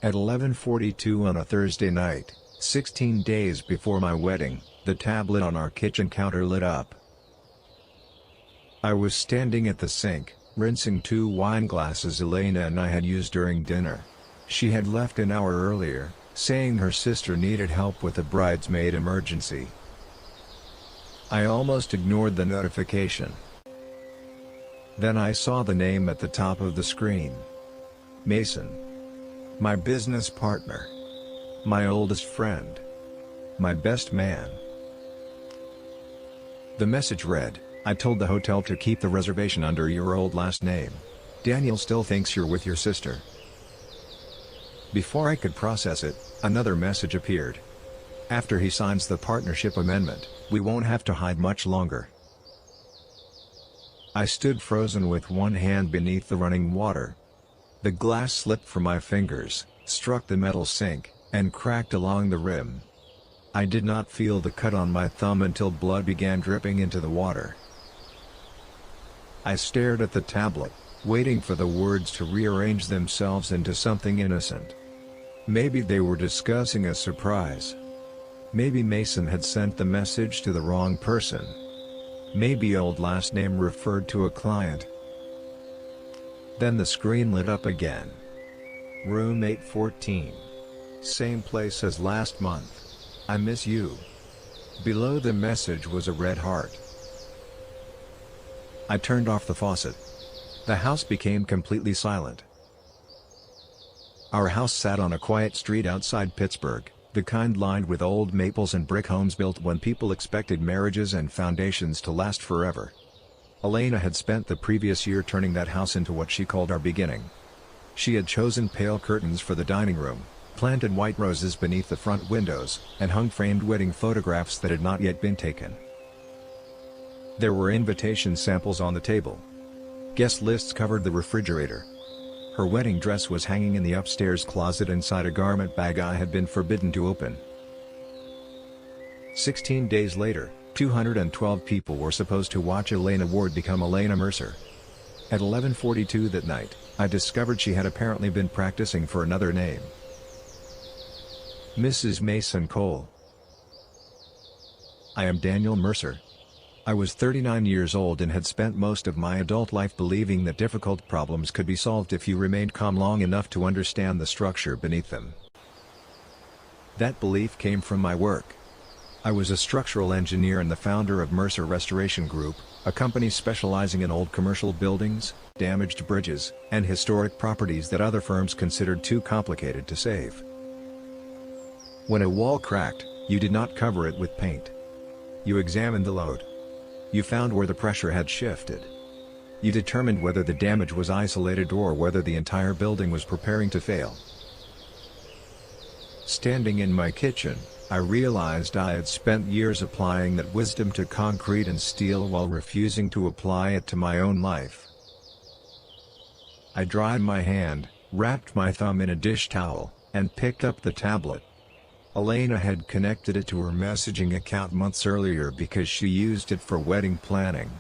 At 11:42 on a Thursday night, 16 days before my wedding, the tablet on our kitchen counter lit up. I was standing at the sink, rinsing 2 wine glasses Elena and I had used during dinner. She had left an hour earlier, saying her sister needed help with a bridesmaid emergency. I almost ignored the notification. Then I saw the name at the top of the screen. Mason. My business partner. My oldest friend. My best man. The message read, "I told the hotel to keep the reservation under your old last name. Daniel still thinks you're with your sister." Before I could process it, another message appeared. "After he signs the partnership amendment, we won't have to hide much longer." I stood frozen with one hand beneath the running water. The glass slipped from my fingers, struck the metal sink, and cracked along the rim. I did not feel the cut on my thumb until blood began dripping into the water. I stared at the tablet, waiting for the words to rearrange themselves into something innocent. Maybe they were discussing a surprise. Maybe Mason had sent the message to the wrong person. Maybe old last name referred to a client. Then the screen lit up again. Room 814. Same place as last month. I miss you. Below the message was a red heart. I turned off the faucet. The house became completely silent. Our house sat on a quiet street outside Pittsburgh, the kind lined with old maples and brick homes built when people expected marriages and foundations to last forever. Elena had spent the previous year turning that house into what she called our beginning. She had chosen pale curtains for the dining room, planted white roses beneath the front windows, and hung framed wedding photographs that had not yet been taken. There were invitation samples on the table. Guest lists covered the refrigerator. Her wedding dress was hanging in the upstairs closet inside a garment bag I had been forbidden to open. 16 days later, 212 people were supposed to watch Elena Ward become Elena Mercer. At 11:42 that night, I discovered she had apparently been practicing for another name. Mrs. Mason Cole. I am Daniel Mercer. I was 39 years old and had spent most of my adult life believing that difficult problems could be solved if you remained calm long enough to understand the structure beneath them. That belief came from my work. I was a structural engineer and the founder of Mercer Restoration Group, a company specializing in old commercial buildings, damaged bridges, and historic properties that other firms considered too complicated to save. When a wall cracked, you did not cover it with paint. You examined the load. You found where the pressure had shifted. You determined whether the damage was isolated or whether the entire building was preparing to fail. Standing in my kitchen, I realized I had spent years applying that wisdom to concrete and steel while refusing to apply it to my own life. I dried my hand, wrapped my thumb in a dish towel, and picked up the tablet. Elena had connected it to her messaging account months earlier because she used it for wedding planning.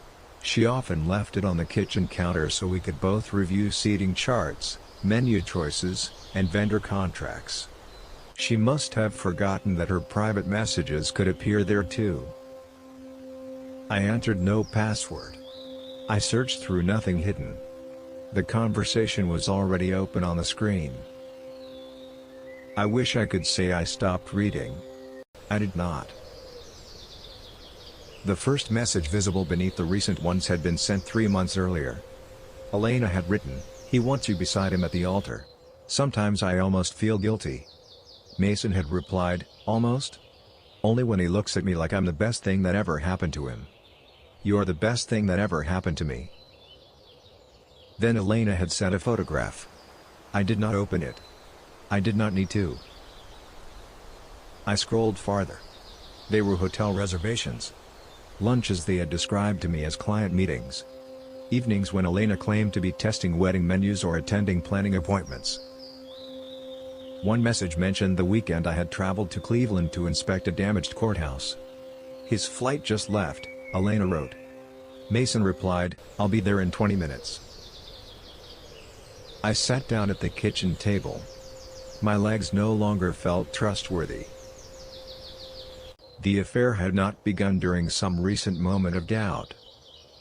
She often left it on the kitchen counter so we could both review seating charts, menu choices, and vendor contracts. She must have forgotten that her private messages could appear there too. I entered no password. I searched through nothing hidden. The conversation was already open on the screen. I wish I could say I stopped reading. I did not. The first message visible beneath the recent ones had been sent 3 months earlier. Elena had written, "He wants you beside him at the altar. Sometimes I almost feel guilty." Mason had replied, "Almost? Only when he looks at me like I'm the best thing that ever happened to him. You're the best thing that ever happened to me." Then Elena had sent a photograph. I did not open it. I did not need to. I scrolled farther. They were hotel reservations. Lunches they had described to me as client meetings. Evenings when Elena claimed to be testing wedding menus or attending planning appointments. One message mentioned the weekend I had traveled to Cleveland to inspect a damaged courthouse. "His flight just left," Elena wrote. Mason replied, "I'll be there in 20 minutes." I sat down at the kitchen table. My legs no longer felt trustworthy. The affair had not begun during some recent moment of doubt.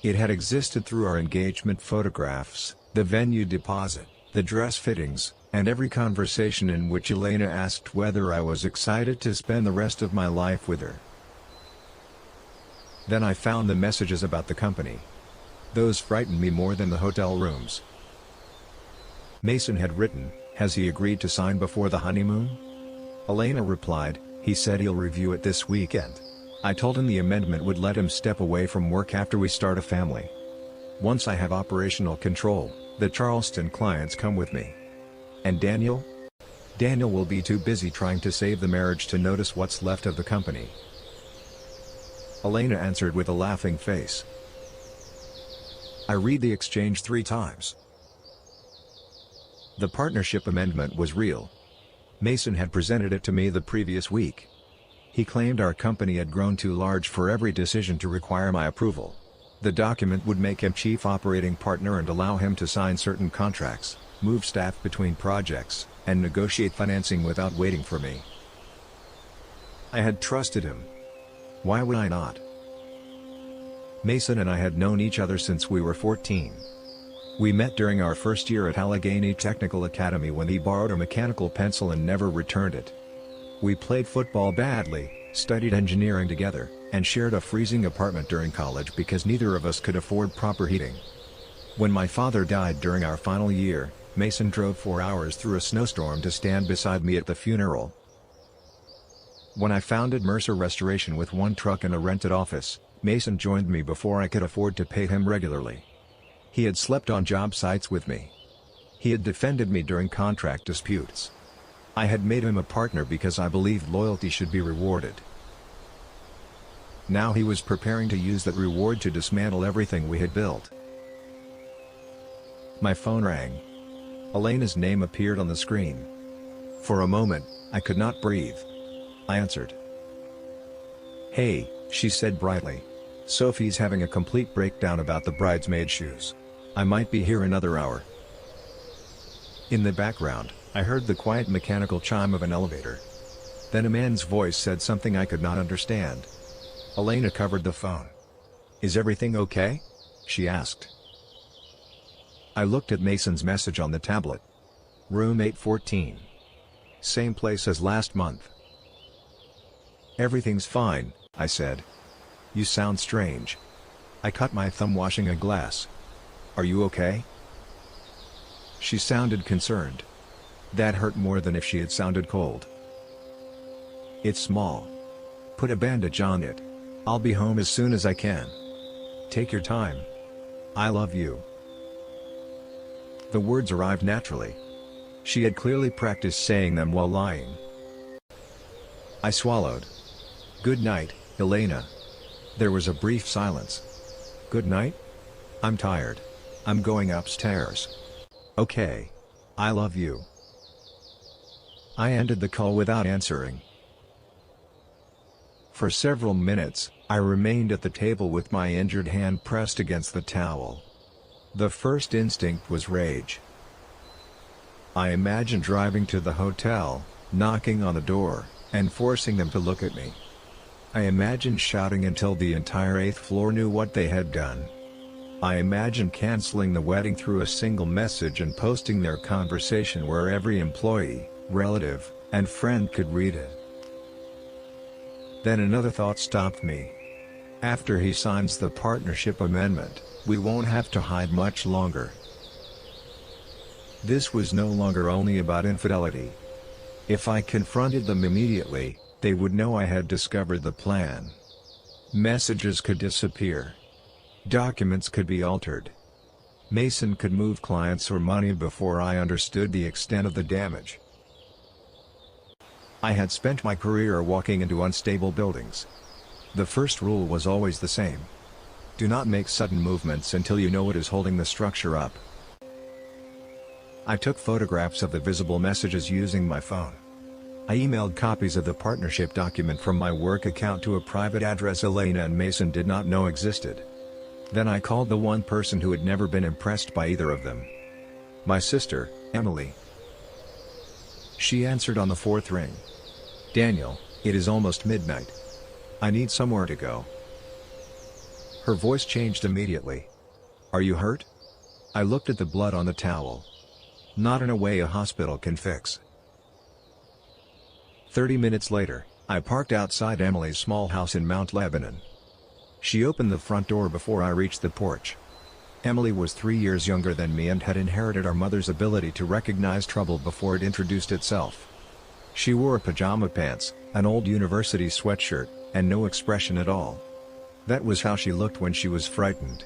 It had existed through our engagement photographs, the venue deposit, the dress fittings, and every conversation in which Elena asked whether I was excited to spend the rest of my life with her. Then I found the messages about the company. Those frightened me more than the hotel rooms. Mason had written, "Has he agreed to sign before the honeymoon?" Elena replied, "He said he'll review it this weekend." I told him the amendment would let him step away from work after we start a family. Once I have operational control, the Charleston clients come with me. And Daniel? Daniel will be too busy trying to save the marriage to notice what's left of the company. Elena answered with a laughing face. I read the exchange 3 times. The partnership amendment was real. Mason had presented it to me the previous week. He claimed our company had grown too large for every decision to require my approval. The document would make him chief operating partner and allow him to sign certain contracts, move staff between projects, and negotiate financing without waiting for me. I had trusted him. Why would I not? Mason and I had known each other since we were 14. We met during our first year at Allegheny Technical Academy when he borrowed a mechanical pencil and never returned it. We played football badly, studied engineering together, and shared a freezing apartment during college because neither of us could afford proper heating. When my father died during our final year, Mason drove 4 hours through a snowstorm to stand beside me at the funeral. When I founded Mercer Restoration with 1 truck and a rented office, Mason joined me before I could afford to pay him regularly. He had slept on job sites with me. He had defended me during contract disputes. I had made him a partner because I believed loyalty should be rewarded. Now he was preparing to use that reward to dismantle everything we had built. My phone rang. Elena's name appeared on the screen. For a moment, I could not breathe. I answered. "Hey," she said brightly. "Sophie's having a complete breakdown about the bridesmaid shoes. I might be here another hour." In the background, I heard the quiet mechanical chime of an elevator. Then a man's voice said something I could not understand. Elena covered the phone. "Is everything okay?" she asked. I looked at Mason's message on the tablet. Room 814. Same place as last month. "Everything's fine," I said. "You sound strange." I cut my thumb washing a glass. "Are you okay?" She sounded concerned. That hurt more than if she had sounded cold. "It's small. Put a bandage on it. I'll be home as soon as I can. Take your time. I love you." The words arrived naturally. She had clearly practiced saying them while lying. I swallowed. "Good night, Elena." There was a brief silence. "Good night? I'm tired. I'm going upstairs." "Okay. I love you." I ended the call without answering. For several minutes, I remained at the table with my injured hand pressed against the towel. The first instinct was rage. I imagined driving to the hotel, knocking on the door, and forcing them to look at me. I imagined shouting until the entire 8th floor knew what they had done. I imagined canceling the wedding through a single message and posting their conversation where every employee, relative, and friend could read it. Then another thought stopped me. After he signs the partnership amendment, we won't have to hide much longer. This was no longer only about infidelity. If I confronted them immediately, they would know I had discovered the plan. Messages could disappear. Documents could be altered. Mason could move clients or money before I understood the extent of the damage. I had spent my career walking into unstable buildings. The first rule was always the same. Do not make sudden movements until you know what is holding the structure up. I took photographs of the visible messages using my phone. I emailed copies of the partnership document from my work account to a private address Elena and Mason did not know existed. Then I called the one person who had never been impressed by either of them. My sister, Emily. She answered on the fourth ring. Daniel, it is almost midnight. I need somewhere to go. Her voice changed immediately. Are you hurt? I looked at the blood on the towel. Not in a way a hospital can fix. 30 minutes later, I parked outside Emily's small house in Mount Lebanon. She opened the front door before I reached the porch. Emily was 3 years younger than me and had inherited our mother's ability to recognize trouble before it introduced itself. She wore pajama pants, an old university sweatshirt, and no expression at all. That was how she looked when she was frightened.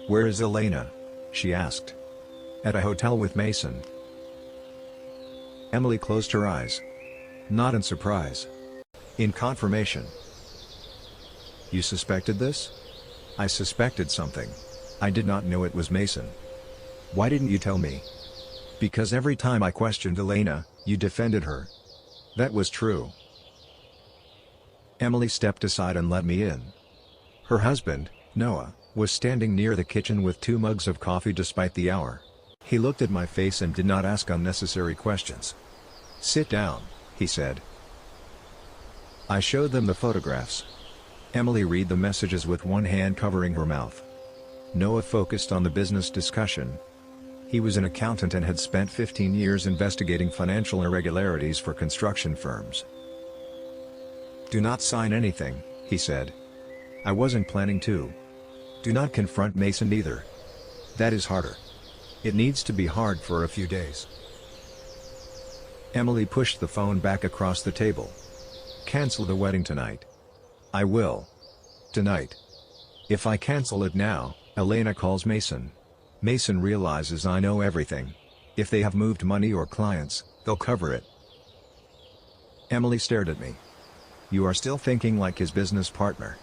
Where is Elena? She asked. At a hotel with Mason. Emily closed her eyes. Not in surprise. In confirmation. You suspected this? I suspected something. I did not know it was Mason. Why didn't you tell me? Because every time I questioned Elena, you defended her. That was true. Emily stepped aside and let me in. Her husband, Noah, was standing near the kitchen with 2 mugs of coffee despite the hour. He looked at my face and did not ask unnecessary questions. Sit down, he said. I showed them the photographs. Emily read the messages with one hand covering her mouth. Noah focused on the business discussion. He was an accountant and had spent 15 years investigating financial irregularities for construction firms. Do not sign anything, he said. I wasn't planning to. Do not confront Mason either. That is harder. It needs to be hard for a few days. Emily pushed the phone back across the table. Cancel the wedding tonight. I will. Tonight. If I cancel it now, Elena calls Mason. Mason realizes I know everything. If they have moved money or clients, they'll cover it. Emily stared at me. You are still thinking like his business partner.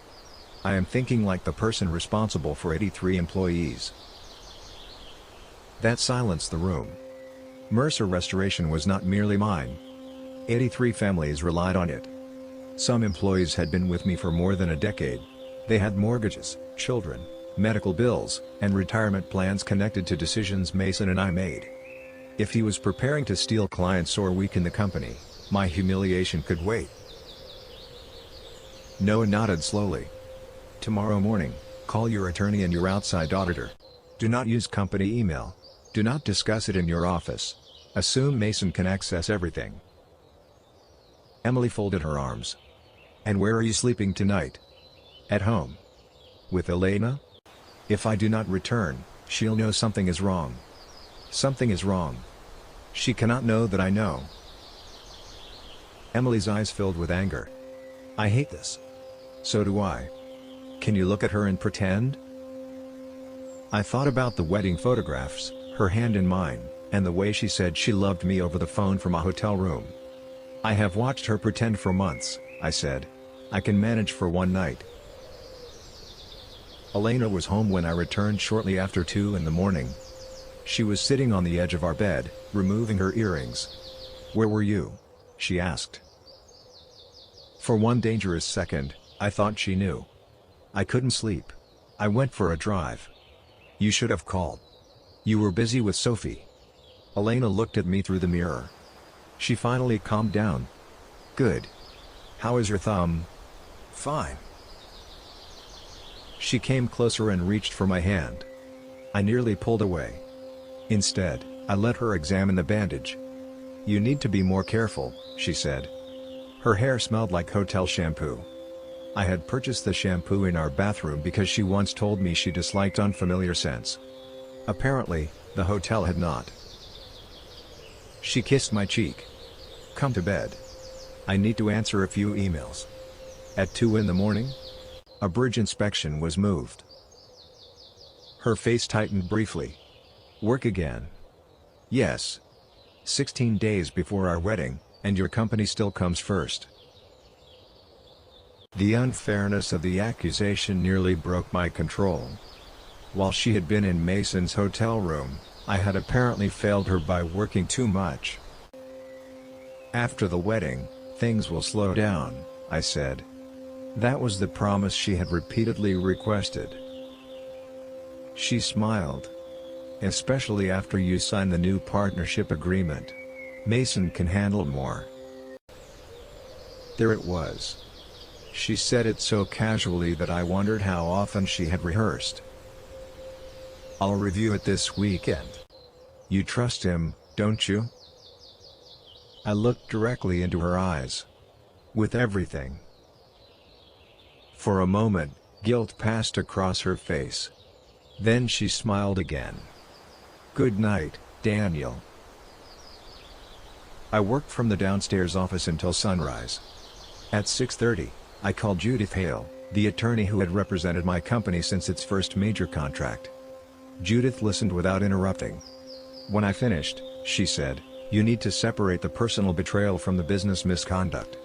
I am thinking like the person responsible for 83 employees. That silenced the room. Mercer Restoration was not merely mine. 83 families relied on it. Some employees had been with me for more than a decade. They had mortgages, children, medical bills, and retirement plans connected to decisions Mason and I made. If he was preparing to steal clients or weaken the company, my humiliation could wait. Noah nodded slowly. Tomorrow morning, call your attorney and your outside auditor. Do not use company email. Do not discuss it in your office. Assume Mason can access everything. Emily folded her arms. And where are you sleeping tonight? At home. With Elena? If I do not return, she'll know something is wrong. Something is wrong. She cannot know that I know. Emily's eyes filled with anger. I hate this. So do I. Can you look at her and pretend? I thought about the wedding photographs, her hand in mine, and the way she said she loved me over the phone from a hotel room. I have watched her pretend for months, I said. I can manage for one night. Elena was home when I returned shortly after 2 in the morning. She was sitting on the edge of our bed, removing her earrings. Where were you? She asked. For one dangerous second, I thought she knew. I couldn't sleep. I went for a drive. You should have called. You were busy with Sophie. Elena looked at me through the mirror. She finally calmed down. Good. How is your thumb? Fine. She came closer and reached for my hand. I nearly pulled away. Instead, I let her examine the bandage. You need to be more careful, she said. Her hair smelled like hotel shampoo. I had purchased the shampoo in our bathroom because she once told me she disliked unfamiliar scents. Apparently, the hotel had not. She kissed my cheek. Come to bed. I need to answer a few emails. At 2 in the morning? A bridge inspection was moved. Her face tightened briefly. Work again. Yes. 16 days before our wedding, and your company still comes first. The unfairness of the accusation nearly broke my control. While she had been in Mason's hotel room, I had apparently failed her by working too much. After the wedding, things will slow down, I said. That was the promise she had repeatedly requested. She smiled. Especially after you sign the new partnership agreement. Mason can handle more. There it was. She said it so casually that I wondered how often she had rehearsed. I'll review it this weekend. You trust him, don't you? I looked directly into her eyes. With everything. For a moment, guilt passed across her face. Then she smiled again. Good night, Daniel. I worked from the downstairs office until sunrise. At 6:30, I called Judith Hale, the attorney who had represented my company since its first major contract. Judith listened without interrupting. When I finished, she said, "You need to separate the personal betrayal from the business misconduct."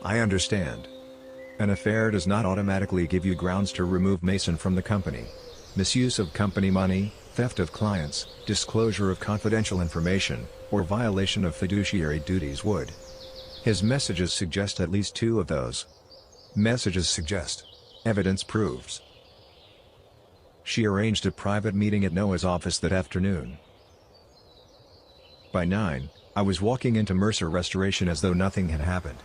I understand. An affair does not automatically give you grounds to remove Mason from the company. Misuse of company money, theft of clients, disclosure of confidential information, or violation of fiduciary duties would. His messages suggest at least two of those. Messages suggest. Evidence proves. She arranged a private meeting at Noah's office that afternoon. By 9, I was walking into Mercer Restoration as though nothing had happened.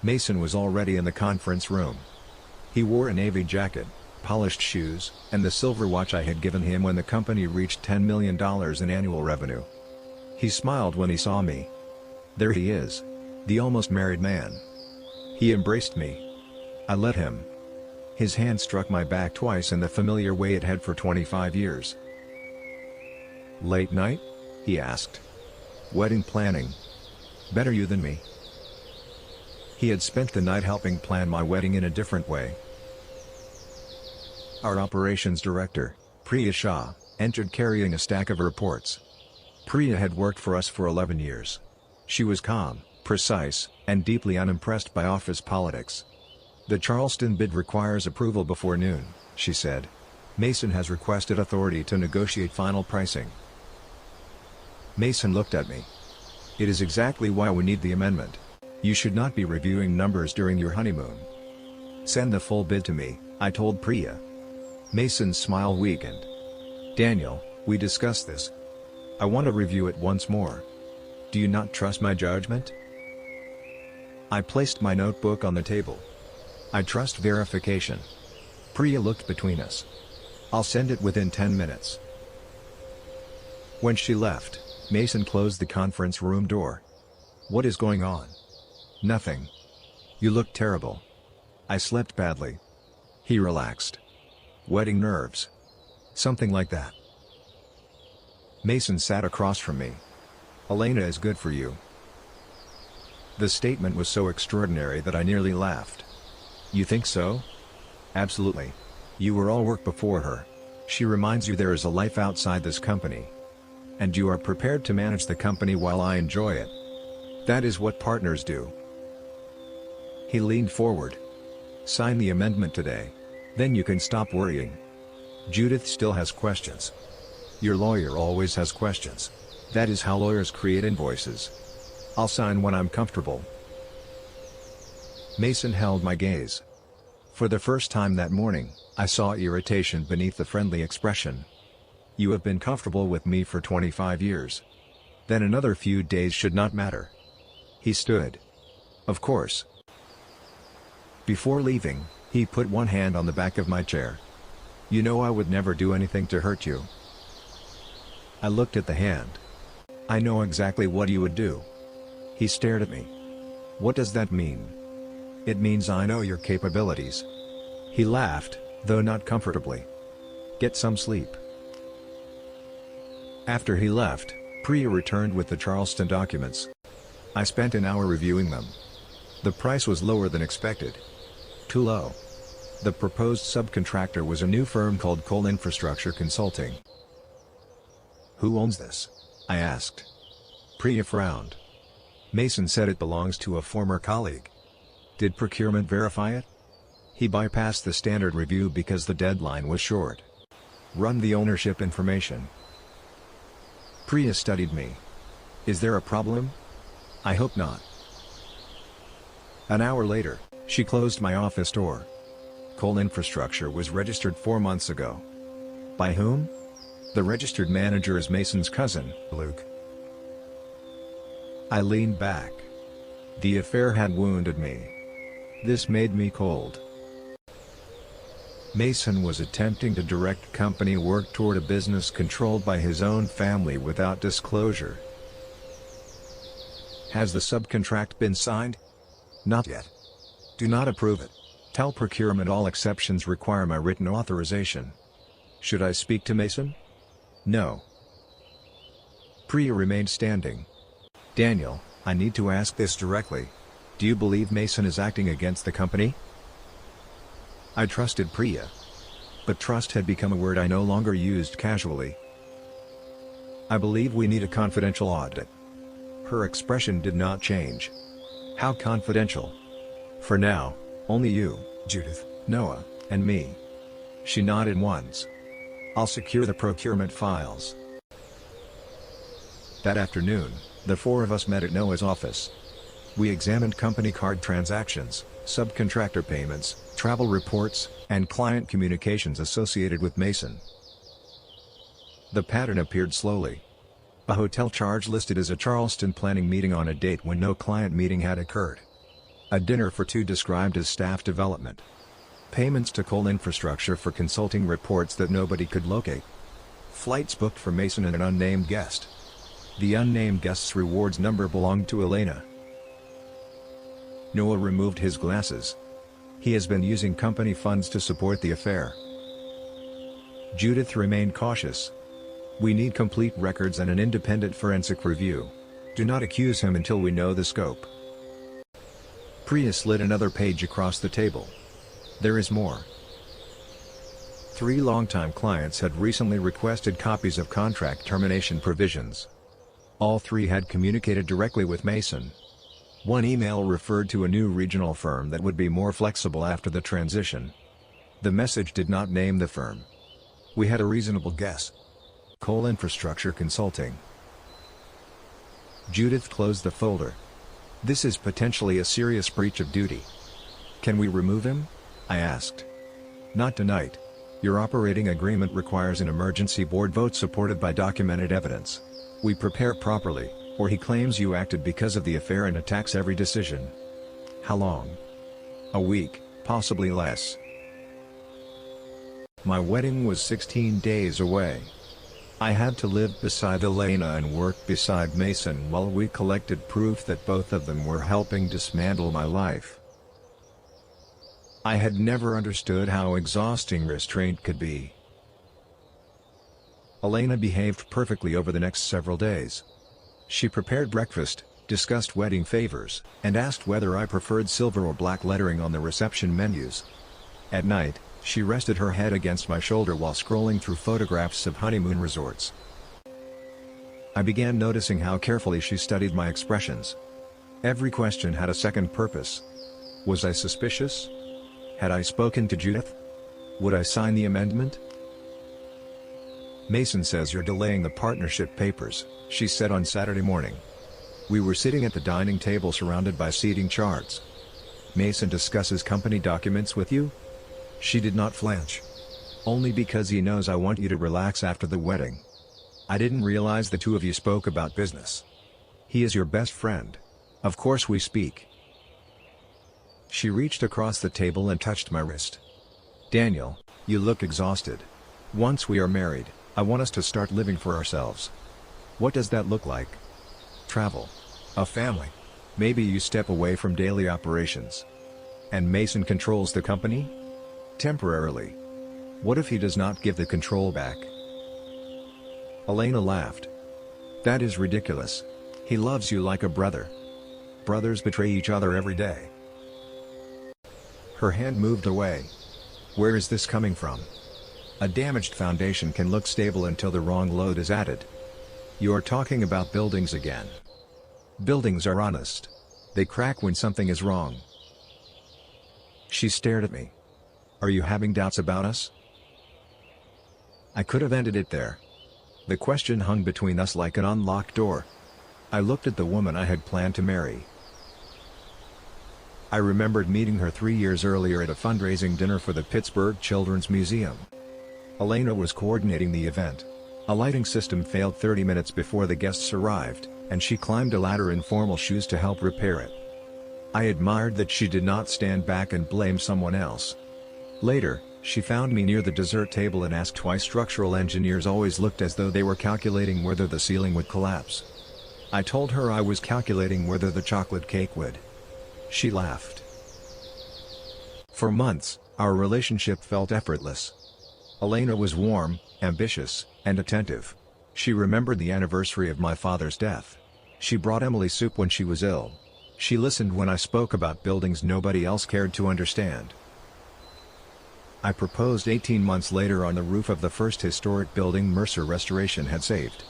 Mason was already in the conference room. He wore a navy jacket, polished shoes, and the silver watch I had given him when the company reached $10 million in annual revenue. He smiled when he saw me. There he is. The almost married man. He embraced me. I let him. His hand struck my back twice in the familiar way it had for 25 years. "Late night?" he asked. "Wedding planning. Better you than me." He had spent the night helping plan my wedding in a different way. Our operations director, Priya Shah, entered carrying a stack of reports. Priya had worked for us for 11 years. She was calm, precise, and deeply unimpressed by office politics. "The Charleston bid requires approval before noon," she said. "Mason has requested authority to negotiate final pricing." Mason looked at me. "It is exactly why we need the amendment. You should not be reviewing numbers during your honeymoon." "Send the full bid to me," I told Priya. Mason's smile weakened. "Daniel, we discussed this. I want to review it once more. Do you not trust my judgment?" I placed my notebook on the table. "I trust verification." Priya looked between us. "I'll send it within 10 minutes." When she left, Mason closed the conference room door. "What is going on?" "Nothing. You look terrible." "I slept badly." He relaxed. "Wedding nerves. Something like that." Mason sat across from me. "Elena is good for you." The statement was so extraordinary that I nearly laughed. "You think so?" "Absolutely. You were all work before her. She reminds you there is a life outside this company. And you are prepared to manage the company while I enjoy it. That is what partners do." He leaned forward. "Sign the amendment today. Then you can stop worrying. Judith still has questions. Your lawyer always has questions. That is how lawyers create invoices. I'll sign when I'm comfortable." Mason held my gaze. For the first time that morning, I saw irritation beneath the friendly expression. "You have been comfortable with me for 25 years. Then another few days should not matter." He stood. "Of course." Before leaving, he put one hand on the back of my chair. "You know I would never do anything to hurt you." I looked at the hand. "I know exactly what you would do." He stared at me. "What does that mean?" "It means I know your capabilities." He laughed, though not comfortably. "Get some sleep." After he left, Priya returned with the Charleston documents. I spent an hour reviewing them. The price was lower than expected. Too low. The proposed subcontractor was a new firm called Cole Infrastructure Consulting. "Who owns this?" I asked. Priya frowned. "Mason said it belongs to a former colleague." "Did procurement verify it?" "He bypassed the standard review because the deadline was short." "Run the ownership information." Priya studied me. "Is there a problem?" "I hope not." An hour later, she closed my office door. Cole Infrastructure was registered 4 months ago. By whom? The registered manager is Mason's cousin, Luke. I leaned back. The affair had wounded me. This made me cold. Mason was attempting to direct company work toward a business controlled by his own family without disclosure. Has the subcontract been signed? Not yet. Do not approve it. Tell procurement all exceptions require my written authorization. Should I speak to Mason? No. Priya remained standing. Daniel, I need to ask this directly. Do you believe Mason is acting against the company? I trusted Priya. But trust had become a word I no longer used casually. I believe we need a confidential audit. Her expression did not change. How confidential? For now, only you, Judith, Noah, and me. She nodded once. I'll secure the procurement files. That afternoon, the four of us met at Noah's office. We examined company card transactions, subcontractor payments, travel reports, and client communications associated with Mason. The pattern appeared slowly. A hotel charge listed as a Charleston planning meeting on a date when no client meeting had occurred. A dinner for two described as staff development. Payments to coal infrastructure for consulting reports that nobody could locate. Flights booked for Mason and an unnamed guest. The unnamed guest's rewards number belonged to Elena. Noah removed his glasses. He has been using company funds to support the affair. Judith remained cautious. We need complete records and an independent forensic review. Do not accuse him until we know the scope. Priya slid another page across the table. There is more. 3 longtime clients had recently requested copies of contract termination provisions. All 3 had communicated directly with Mason. One email referred to a new regional firm that would be more flexible after the transition. The message did not name the firm. We had a reasonable guess. Coal Infrastructure Consulting. Judith closed the folder. This is potentially a serious breach of duty. Can we remove him? I asked. Not tonight. Your operating agreement requires an emergency board vote supported by documented evidence. We prepare properly, or he claims you acted because of the affair and attacks every decision. How long? A week, possibly less. My wedding was 16 days away. I had to live beside Elena and work beside Mason while we collected proof that both of them were helping dismantle my life. I had never understood how exhausting restraint could be. Elena behaved perfectly over the next several days. She prepared breakfast, discussed wedding favors, and asked whether I preferred silver or black lettering on the reception menus. At night, she rested her head against my shoulder while scrolling through photographs of honeymoon resorts. I began noticing how carefully she studied my expressions. Every question had a second purpose. Was I suspicious? Had I spoken to Judith? Would I sign the amendment? Mason says you're delaying the partnership papers, she said on Saturday morning. We were sitting at the dining table surrounded by seating charts. Mason discusses company documents with you? She did not flinch. Only because he knows I want you to relax after the wedding. I didn't realize the two of you spoke about business. He is your best friend. Of course we speak. She reached across the table and touched my wrist. Daniel, you look exhausted. Once we are married, I want us to start living for ourselves. What does that look like? Travel. A family. Maybe you step away from daily operations. And Mason controls the company? Temporarily. What if he does not give the control back? Elena laughed. That is ridiculous. He loves you like a brother. Brothers betray each other every day. Her hand moved away. Where is this coming from? A damaged foundation can look stable until the wrong load is added. You're talking about buildings again. Buildings are honest. They crack when something is wrong. She stared at me. Are you having doubts about us? I could have ended it there. The question hung between us like an unlocked door. I looked at the woman I had planned to marry. I remembered meeting her 3 years earlier at a fundraising dinner for the Pittsburgh Children's Museum. Elena was coordinating the event. A lighting system failed 30 minutes before the guests arrived, and she climbed a ladder in formal shoes to help repair it. I admired that she did not stand back and blame someone else. Later, she found me near the dessert table and asked why structural engineers always looked as though they were calculating whether the ceiling would collapse. I told her I was calculating whether the chocolate cake would. She laughed. For months, our relationship felt effortless. Elena was warm, ambitious, and attentive. She remembered the anniversary of my father's death. She brought Emily soup when she was ill. She listened when I spoke about buildings nobody else cared to understand. I proposed 18 months later on the roof of the first historic building Mercer Restoration had saved.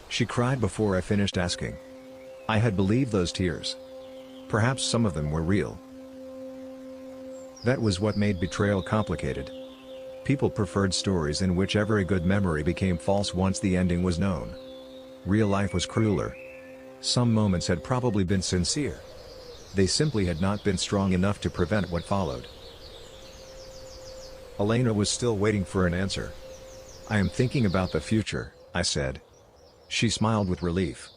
She cried before I finished asking. I had believed those tears. Perhaps some of them were real. That was what made betrayal complicated. People preferred stories in which every good memory became false once the ending was known. Real life was crueler. Some moments had probably been sincere. They simply had not been strong enough to prevent what followed. Elena was still waiting for an answer. I am thinking about the future, I said. She smiled with relief.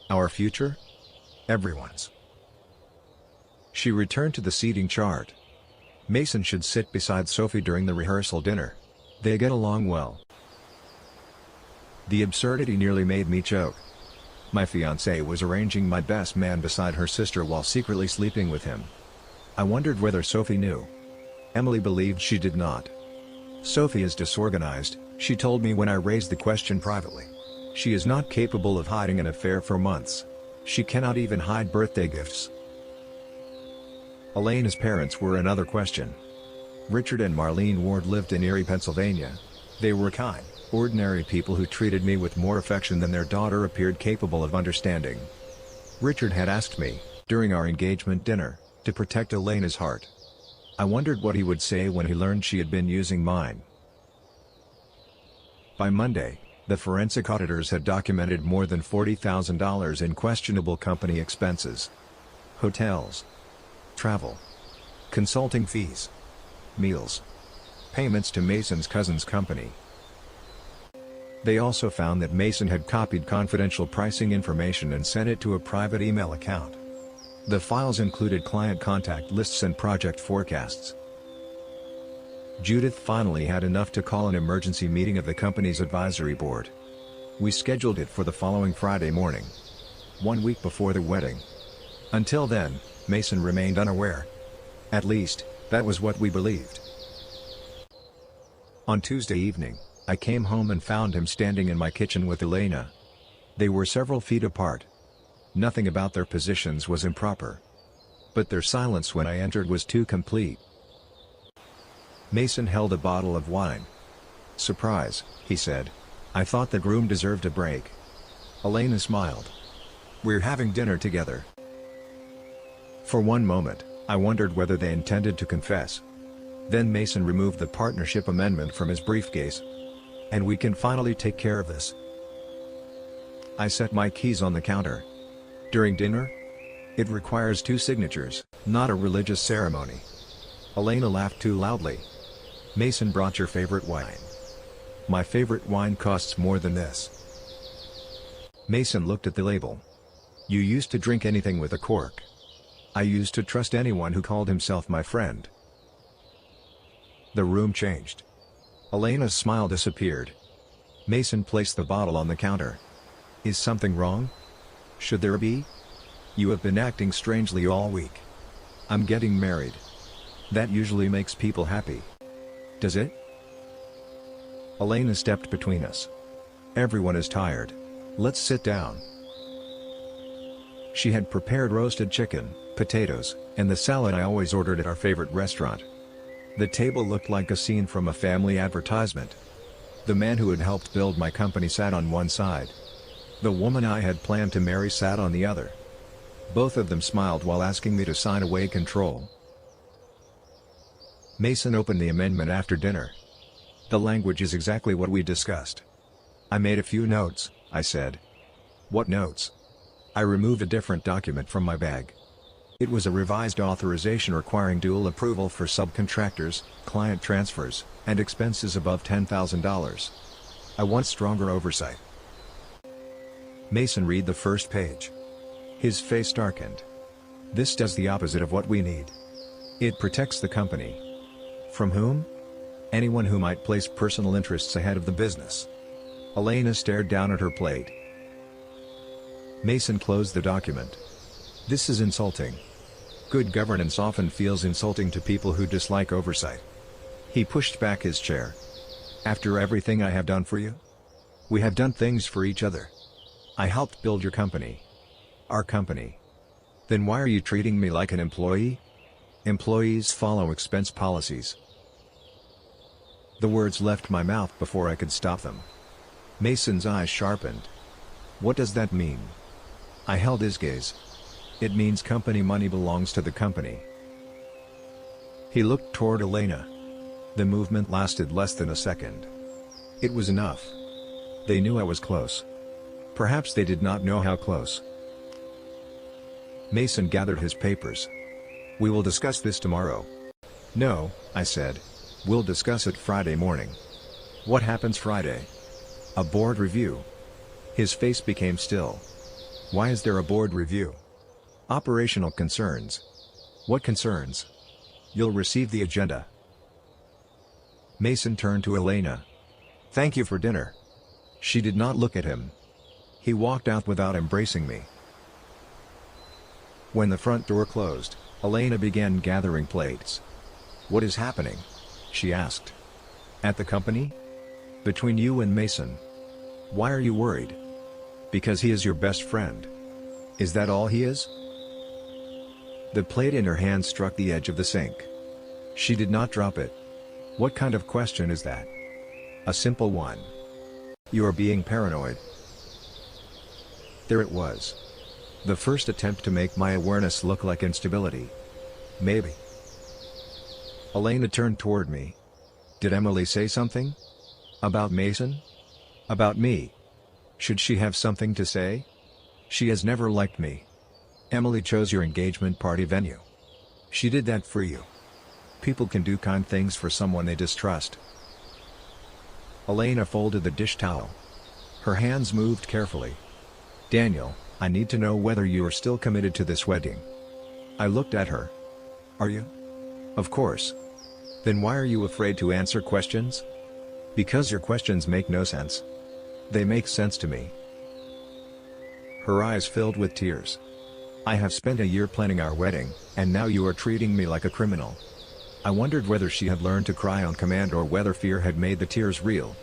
Our future? Everyone's. She returned to the seating chart. Mason should sit beside Sophie during the rehearsal dinner. They get along well. The absurdity nearly made me choke. My fiancée was arranging my best man beside her sister while secretly sleeping with him. I wondered whether Sophie knew. Emily believed she did not. Sophie is disorganized, she told me when I raised the question privately. She is not capable of hiding an affair for months. She cannot even hide birthday gifts. Elena's parents were another question. Richard and Marlene Ward lived in Erie, Pennsylvania. They were kind, ordinary people who treated me with more affection than their daughter appeared capable of understanding. Richard had asked me, during our engagement dinner, to protect Elena's heart. I wondered what he would say when he learned she had been using mine. By Monday, the forensic auditors had documented more than $40,000 in questionable company expenses. Hotels, travel, consulting fees, meals, payments to Mason's cousin's company. They also found that Mason had copied confidential pricing information and sent it to a private email account. The files included client contact lists and project forecasts. Judith finally had enough to call an emergency meeting of the company's advisory board. We scheduled it for the following Friday morning, 1 week before the wedding. Until then, Mason remained unaware. At least, that was what we believed. On Tuesday evening, I came home and found him standing in my kitchen with Elena. They were several feet apart. Nothing about their positions was improper. But their silence when I entered was too complete. Mason held a bottle of wine. Surprise, he said. I thought the groom deserved a break. Elena smiled. We're having dinner together. For one moment, I wondered whether they intended to confess. Then Mason removed the partnership amendment from his briefcase. And we can finally take care of this. I set my keys on the counter. During dinner? It requires 2 signatures, not a religious ceremony. Elena laughed too loudly. Mason brought your favorite wine. My favorite wine costs more than this. Mason looked at the label. You used to drink anything with a cork. I used to trust anyone who called himself my friend. The room changed. Elena's smile disappeared. Mason placed the bottle on the counter. Is something wrong? Should there be? You have been acting strangely all week. I'm getting married. That usually makes people happy. Does it? Elena stepped between us. Everyone is tired. Let's sit down. She had prepared roasted chicken, potatoes, and the salad I always ordered at our favorite restaurant. The table looked like a scene from a family advertisement. The man who had helped build my company sat on one side. The woman I had planned to marry sat on the other. Both of them smiled while asking me to sign away control. Mason opened the amendment after dinner. The language is exactly what we discussed. I made a few notes, I said. What notes? I removed a different document from my bag. It was a revised authorization requiring dual approval for subcontractors, client transfers, and expenses above $10,000. I want stronger oversight. Mason read the first page. His face darkened. This does the opposite of what we need. It protects the company. From whom? Anyone who might place personal interests ahead of the business. Elena stared down at her plate. Mason closed the document. This is insulting. Good governance often feels insulting to people who dislike oversight. He pushed back his chair. After everything I have done for you? We have done things for each other. I helped build your company. Our company. Then why are you treating me like an employee? Employees follow expense policies. The words left my mouth before I could stop them. Mason's eyes sharpened. What does that mean? I held his gaze. It means company money belongs to the company. He looked toward Elena. The movement lasted less than a second. It was enough. They knew I was close. Perhaps they did not know how close. Mason gathered his papers. We will discuss this tomorrow. No, I said. We'll discuss it Friday morning. What happens Friday? A board review. His face became still. Why is there a board review? Operational concerns. What concerns? You'll receive the agenda. Mason turned to Elena. Thank you for dinner. She did not look at him. He walked out without embracing me. When the front door closed, Elena began gathering plates. What is happening? She asked. At the company? Between you and Mason. Why are you worried? Because he is your best friend. Is that all he is? The plate in her hand struck the edge of the sink. She did not drop it. What kind of question is that? A simple one. You are being paranoid. There it was. The first attempt to make my awareness look like instability. Maybe. Elena turned toward me. Did Emily say something? About Mason? About me? Should she have something to say? She has never liked me. Emily chose your engagement party venue. She did that for you. People can do kind things for someone they distrust. Elena folded the dish towel. Her hands moved carefully. Daniel, I need to know whether you are still committed to this wedding. I looked at her. Are you? Of course. Then why are you afraid to answer questions? Because your questions make no sense. They make sense to me. Her eyes filled with tears. I have spent a year planning our wedding, and now you are treating me like a criminal. I wondered whether she had learned to cry on command or whether fear had made the tears real.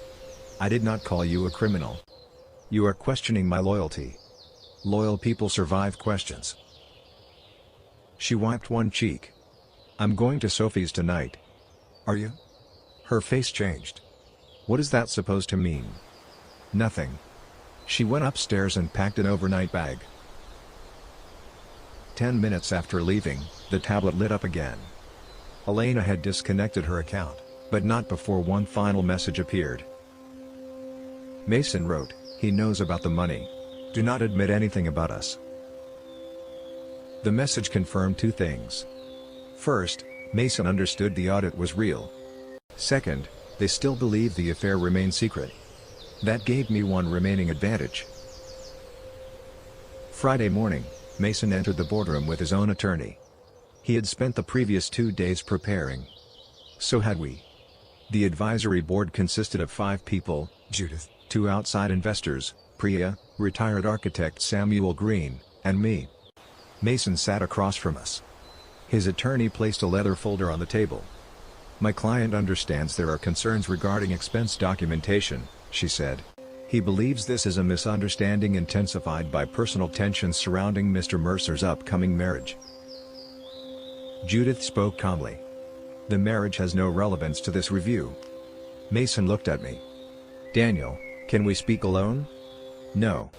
I did not call you a criminal. You are questioning my loyalty. Loyal people survive questions. She wiped one cheek. I'm going to Sophie's tonight. Are you? Her face changed. What is that supposed to mean? Nothing. She went upstairs and packed an overnight bag. 10 minutes after leaving, the tablet lit up again. Elena had disconnected her account, but not before one final message appeared. Mason wrote, he knows about the money. Do not admit anything about us. The message confirmed two things. First, Mason understood the audit was real. Second, they still believe the affair remained secret. That gave me one remaining advantage. Friday morning, Mason entered the boardroom with his own attorney. He had spent the previous 2 days preparing. So had we. The advisory board consisted of 5 people, Judith, 2 outside investors, Priya, retired architect Samuel Green, and me. Mason sat across from us. His attorney placed a leather folder on the table. My client understands there are concerns regarding expense documentation, she said. He believes this is a misunderstanding intensified by personal tensions surrounding Mr. Mercer's upcoming marriage. Judith spoke calmly. The marriage has no relevance to this review. Mason looked at me. Daniel, can we speak alone? No.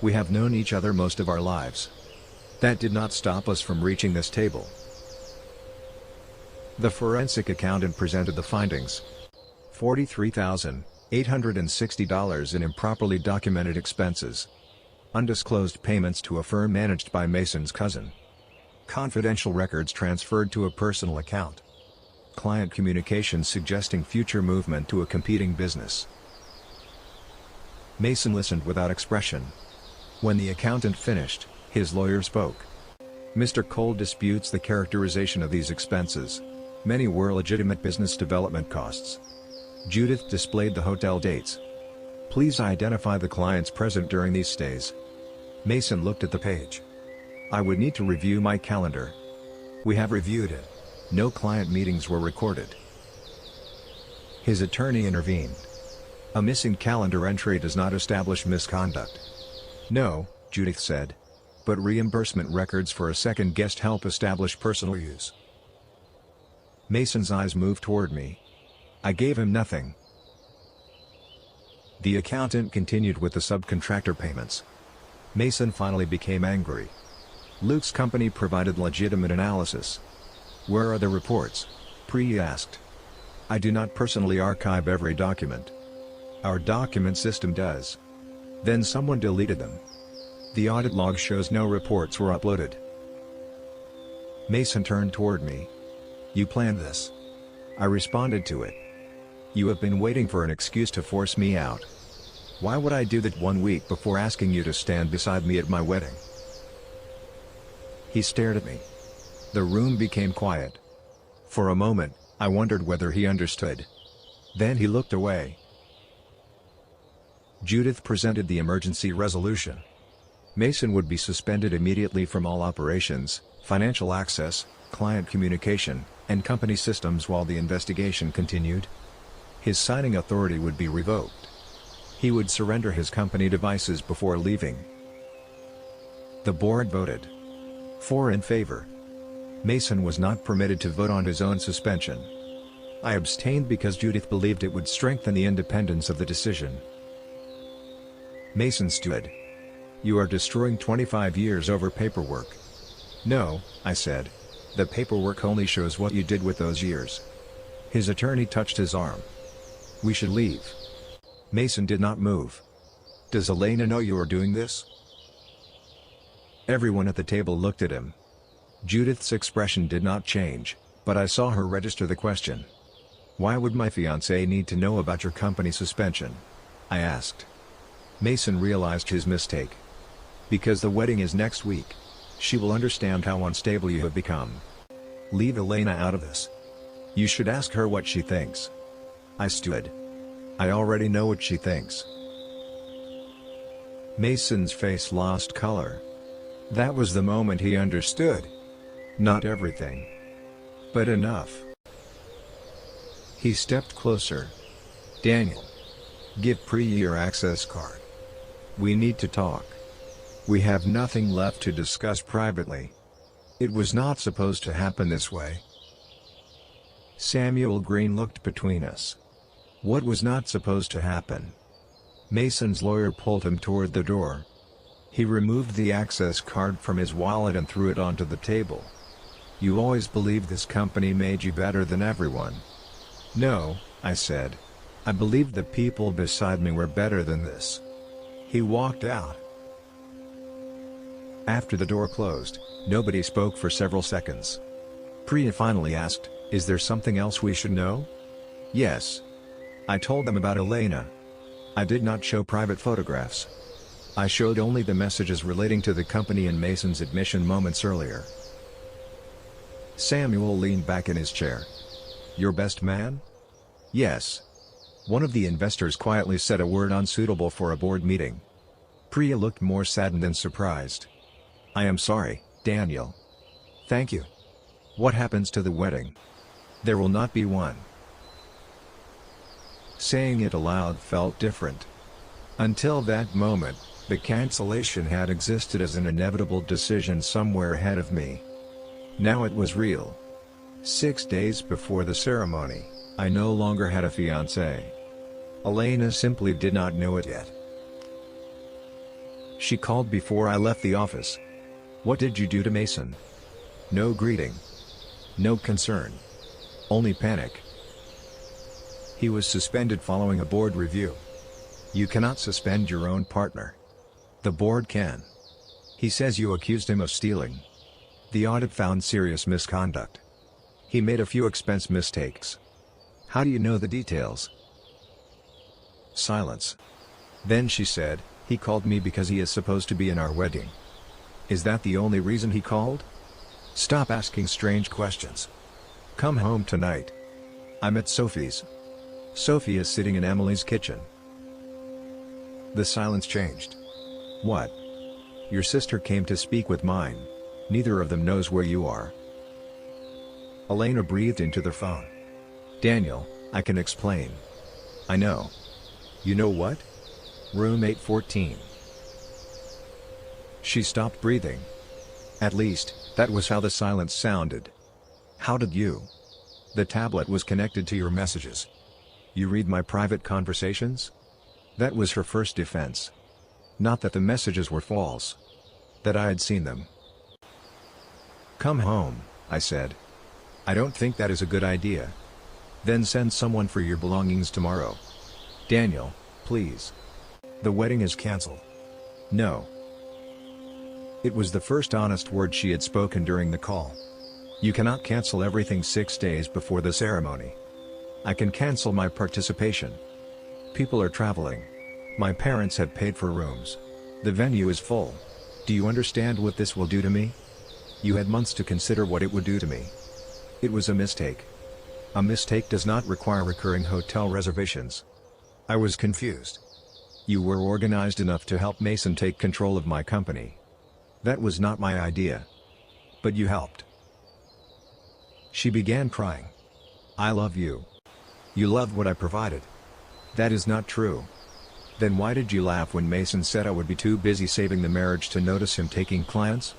We have known each other most of our lives. That did not stop us from reaching this table. The forensic accountant presented the findings. $43,860 in improperly documented expenses. Undisclosed payments to a firm managed by Mason's cousin. Confidential records transferred to a personal account. Client communications suggesting future movement to a competing business. Mason listened without expression. When the accountant finished, his lawyer spoke. Mr. Cole disputes the characterization of these expenses. Many were legitimate business development costs. Judith displayed the hotel dates. Please identify the clients present during these stays. Mason looked at the page. I would need to review my calendar. We have reviewed it. No client meetings were recorded. His attorney intervened. A missing calendar entry does not establish misconduct. No, Judith said. But reimbursement records for a second guest help establish personal use. Mason's eyes moved toward me. I gave him nothing. The accountant continued with the subcontractor payments. Mason finally became angry. Luke's company provided legitimate analysis. Where are the reports? Priya asked. I do not personally archive every document. Our document system does. Then someone deleted them. The audit log shows no reports were uploaded. Mason turned toward me. You planned this. I responded to it. You have been waiting for an excuse to force me out. Why would I do that 1 week before asking you to stand beside me at my wedding? He stared at me. The room became quiet. For a moment, I wondered whether he understood. Then he looked away. Judith presented the emergency resolution. Mason would be suspended immediately from all operations, financial access, client communication, and company systems while the investigation continued. His signing authority would be revoked. He would surrender his company devices before leaving. The board voted 4 in favor. Mason was not permitted to vote on his own suspension. I abstained because Judith believed it would strengthen the independence of the decision. Mason stood. You are destroying 25 years over paperwork. No, I said. The paperwork only shows what you did with those years. His attorney touched his arm. We should leave. Mason did not move. Does Elena know you are doing this? Everyone at the table looked at him. Judith's expression did not change, but I saw her register the question. Why would my fiancée need to know about your company suspension? I asked. Mason realized his mistake. Because the wedding is next week. She will understand how unstable you have become. Leave Elena out of this. You should ask her what she thinks. I stood. I already know what she thinks. Mason's face lost color. That was the moment he understood. Not everything. But enough. He stepped closer. Daniel. Give Priya your access card. We need to talk. We have nothing left to discuss privately. It was not supposed to happen this way. Samuel Green looked between us. What was not supposed to happen? Mason's lawyer pulled him toward the door. He removed the access card from his wallet and threw it onto the table. You always believed this company made you better than everyone. No, I said. I believed the people beside me were better than this. He walked out. After the door closed, nobody spoke for several seconds. Priya finally asked, Is there something else we should know? Yes. I told them about Elena. I did not show private photographs. I showed only the messages relating to the company and Mason's admission moments earlier. Samuel leaned back in his chair. Your best man? Yes. One of the investors quietly said a word unsuitable for a board meeting. Priya looked more saddened than surprised. I am sorry, Daniel. Thank you. What happens to the wedding? There will not be one. Saying it aloud felt different. Until that moment, the cancellation had existed as an inevitable decision somewhere ahead of me. Now it was real. 6 days before the ceremony, I no longer had a fiancée. Elena simply did not know it yet. She called before I left the office. What did you do to Mason? No greeting. No concern. Only panic. He was suspended following a board review. You cannot suspend your own partner. The board can. He says you accused him of stealing. The audit found serious misconduct. He made a few expense mistakes. How do you know the details? Silence. Then she said, He called me because he is supposed to be in our wedding. Is that the only reason he called? Stop asking strange questions. Come home tonight. I'm at Sophie's. Sophie is sitting in Emily's kitchen. The silence changed. What? Your sister came to speak with mine. Neither of them knows where you are. Elena breathed into the phone. Daniel, I can explain. I know. You know what? Room 814. She stopped breathing. At least, that was how the silence sounded. How did you? The tablet was connected to your messages. You read my private conversations? That was her first defense. Not that the messages were false. That I had seen them. Come home, I said. I don't think that is a good idea. Then send someone for your belongings tomorrow. Daniel, please. The wedding is cancelled. No. It was the first honest word she had spoken during the call. You cannot cancel everything 6 days before the ceremony. I can cancel my participation. People are traveling. My parents have paid for rooms. The venue is full. Do you understand what this will do to me? You had months to consider what it would do to me. It was a mistake. A mistake does not require recurring hotel reservations. I was confused. You were organized enough to help Mason take control of my company. That was not my idea. But you helped. She began crying. I love you. You loved what I provided. That is not true. Then why did you laugh when Mason said I would be too busy saving the marriage to notice him taking clients?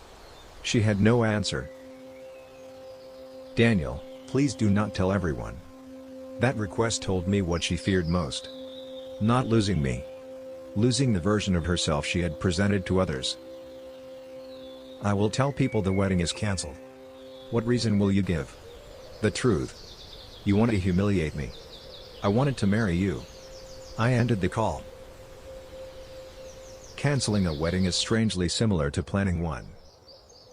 She had no answer. Daniel, please do not tell everyone. That request told me what she feared most. Not losing me. Losing the version of herself she had presented to others. I will tell people the wedding is cancelled. What reason will you give? The truth. You want to humiliate me. I wanted to marry you. I ended the call. Canceling a wedding is strangely similar to planning one.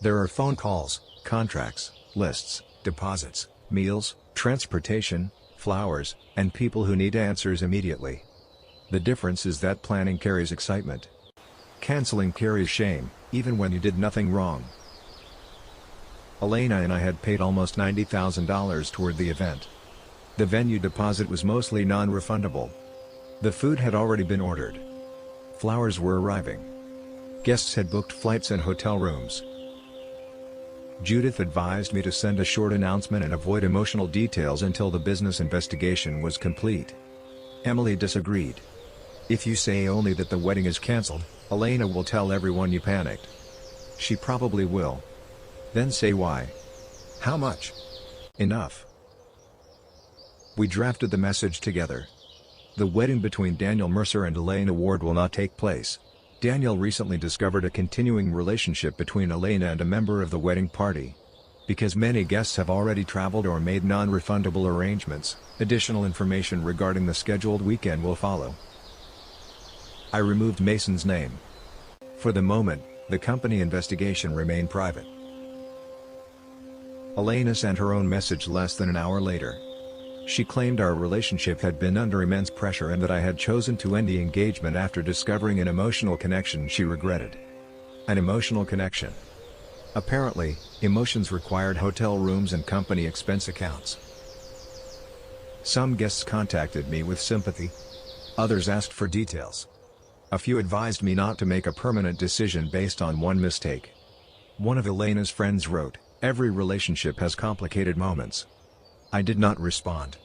There are phone calls, contracts, lists, deposits, meals, transportation, flowers, and people who need answers immediately. The difference is that planning carries excitement. Canceling carries shame, even when you did nothing wrong. Elena and I had paid almost $90,000 toward the event. The venue deposit was mostly non-refundable. The food had already been ordered. Flowers were arriving. Guests had booked flights and hotel rooms. Judith advised me to send a short announcement and avoid emotional details until the business investigation was complete. Emily disagreed. If you say only that the wedding is cancelled, Elena will tell everyone you panicked. She probably will. Then say why. How much? Enough. We drafted the message together. The wedding between Daniel Mercer and Elena Ward will not take place. Daniel recently discovered a continuing relationship between Elena and a member of the wedding party. Because many guests have already traveled or made non-refundable arrangements, additional information regarding the scheduled weekend will follow. I removed Mason's name. For the moment, the company investigation remained private. Elena sent her own message less than an hour later. She claimed our relationship had been under immense pressure and that I had chosen to end the engagement after discovering an emotional connection she regretted. An emotional connection. Apparently, emotions required hotel rooms and company expense accounts. Some guests contacted me with sympathy. Others asked for details. A few advised me not to make a permanent decision based on one mistake. One of Elena's friends wrote, "Every relationship has complicated moments." I did not respond.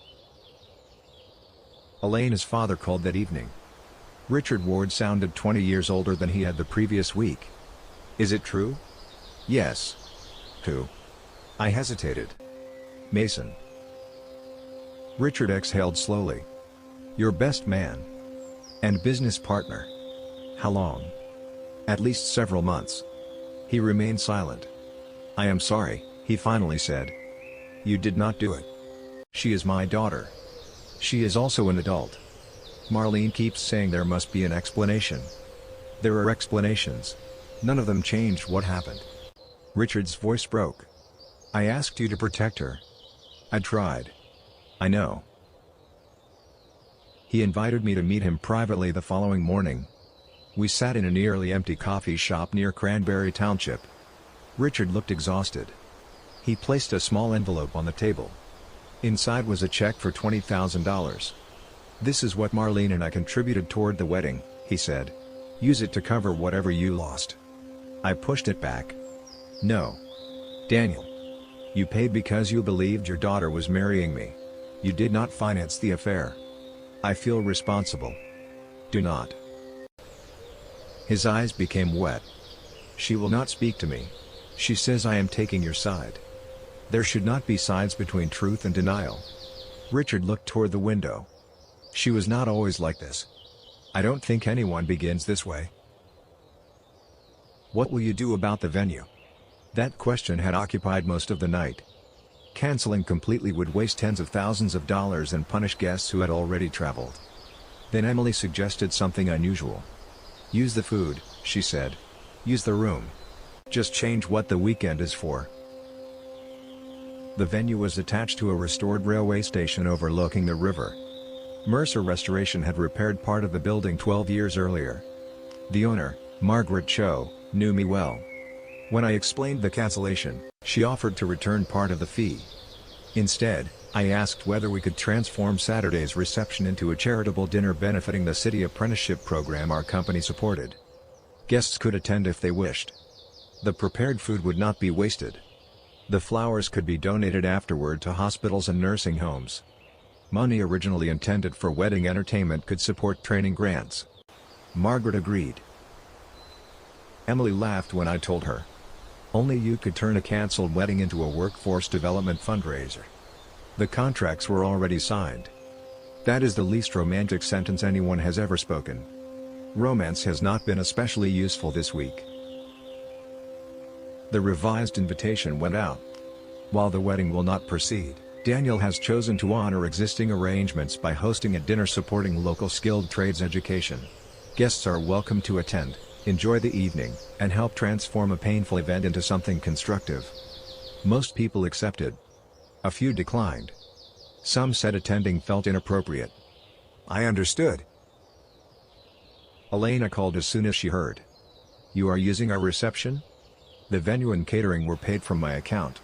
Elena's father called that evening. Richard Ward sounded 20 years older than he had the previous week. Is it true? Yes. Who? I hesitated. Mason. Richard exhaled slowly. Your best man. And business partner. How long? At least several months. He remained silent. I am sorry, he finally said. You did not do it. She is my daughter. She is also an adult. Marlene keeps saying there must be an explanation. There are explanations. None of them changed what happened. Richard's voice broke. I asked you to protect her. I tried. I know. He invited me to meet him privately the following morning. We sat in a nearly empty coffee shop near Cranberry Township. Richard looked exhausted. He placed a small envelope on the table. Inside was a check for $20,000. "This is what Marlene and I contributed toward the wedding," he said. "Use it to cover whatever you lost." I pushed it back. "No. Daniel. You paid because you believed your daughter was marrying me. You did not finance the affair. I feel responsible. Do not." His eyes became wet. "She will not speak to me. She says I am taking your side. There should not be sides between truth and denial." Richard looked toward the window. "She was not always like this. I don't think anyone begins this way." "What will you do about the venue?" That question had occupied most of the night. Canceling completely would waste tens of thousands of dollars and punish guests who had already traveled. Then Emily suggested something unusual. "Use the food," she said. "Use the room. Just change what the weekend is for." The venue was attached to a restored railway station overlooking the river. Mercer Restoration had repaired part of the building 12 years earlier. The owner, Margaret Cho, knew me well. When I explained the cancellation, she offered to return part of the fee. Instead, I asked whether we could transform Saturday's reception into a charitable dinner benefiting the city apprenticeship program our company supported. Guests could attend if they wished. The prepared food would not be wasted. The flowers could be donated afterward to hospitals and nursing homes. Money originally intended for wedding entertainment could support training grants. Margaret agreed. Emily laughed when I told her. Only you could turn a cancelled wedding into a workforce development fundraiser. The contracts were already signed. That is the least romantic sentence anyone has ever spoken. Romance has not been especially useful this week. The revised invitation went out. While the wedding will not proceed, Daniel has chosen to honor existing arrangements by hosting a dinner supporting local skilled trades education. Guests are welcome to attend, enjoy the evening, and help transform a painful event into something constructive. Most people accepted. A few declined. Some said attending felt inappropriate. I understood. Elena called as soon as she heard. "You are using our reception?" "The venue and catering were paid from my account.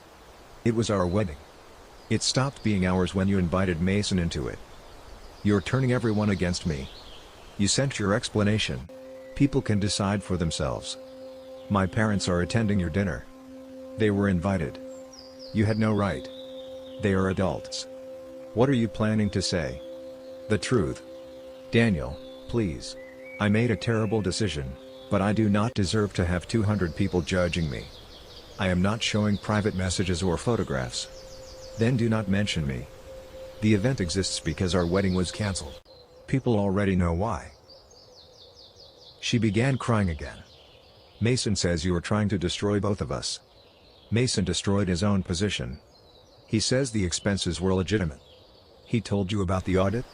It was our wedding. It stopped being ours when you invited Mason into it. You're turning everyone against me. You sent your explanation. People can decide for themselves. My parents are attending your dinner. They were invited. You had no right. They are adults. What are you planning to say?" "The truth. Daniel, please. I made a terrible decision, but I do not deserve to have 200 people judging me. I am not showing private messages or photographs. Then do not mention me. The event exists because our wedding was cancelled. People already know why." She began crying again. "Mason says you are trying to destroy both of us." Mason destroyed his own position. He says the expenses were legitimate. He told you about the audit?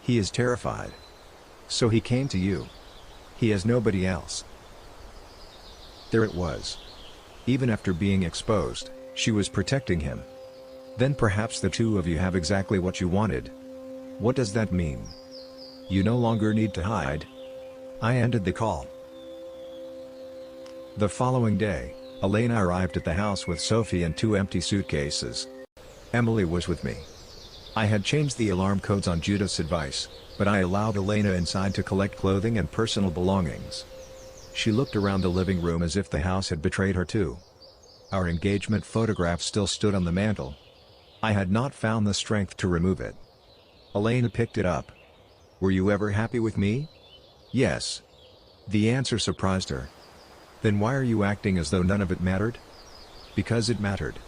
He is terrified. So he came to you. He has nobody else. There it was. Even after being exposed, she was protecting him. Then perhaps the two of you have exactly what you wanted. What does that mean? You no longer need to hide. I ended the call. The following day, Elena arrived at the house with Sophie and 2 empty suitcases. Emily was with me. I had changed the alarm codes on Judith's advice, but I allowed Elena inside to collect clothing and personal belongings. She looked around the living room as if the house had betrayed her too. Our engagement photograph still stood on the mantel. I had not found the strength to remove it. Elena picked it up. "Were you ever happy with me?" "Yes." The answer surprised her. "Then why are you acting as though none of it mattered?" "Because it mattered."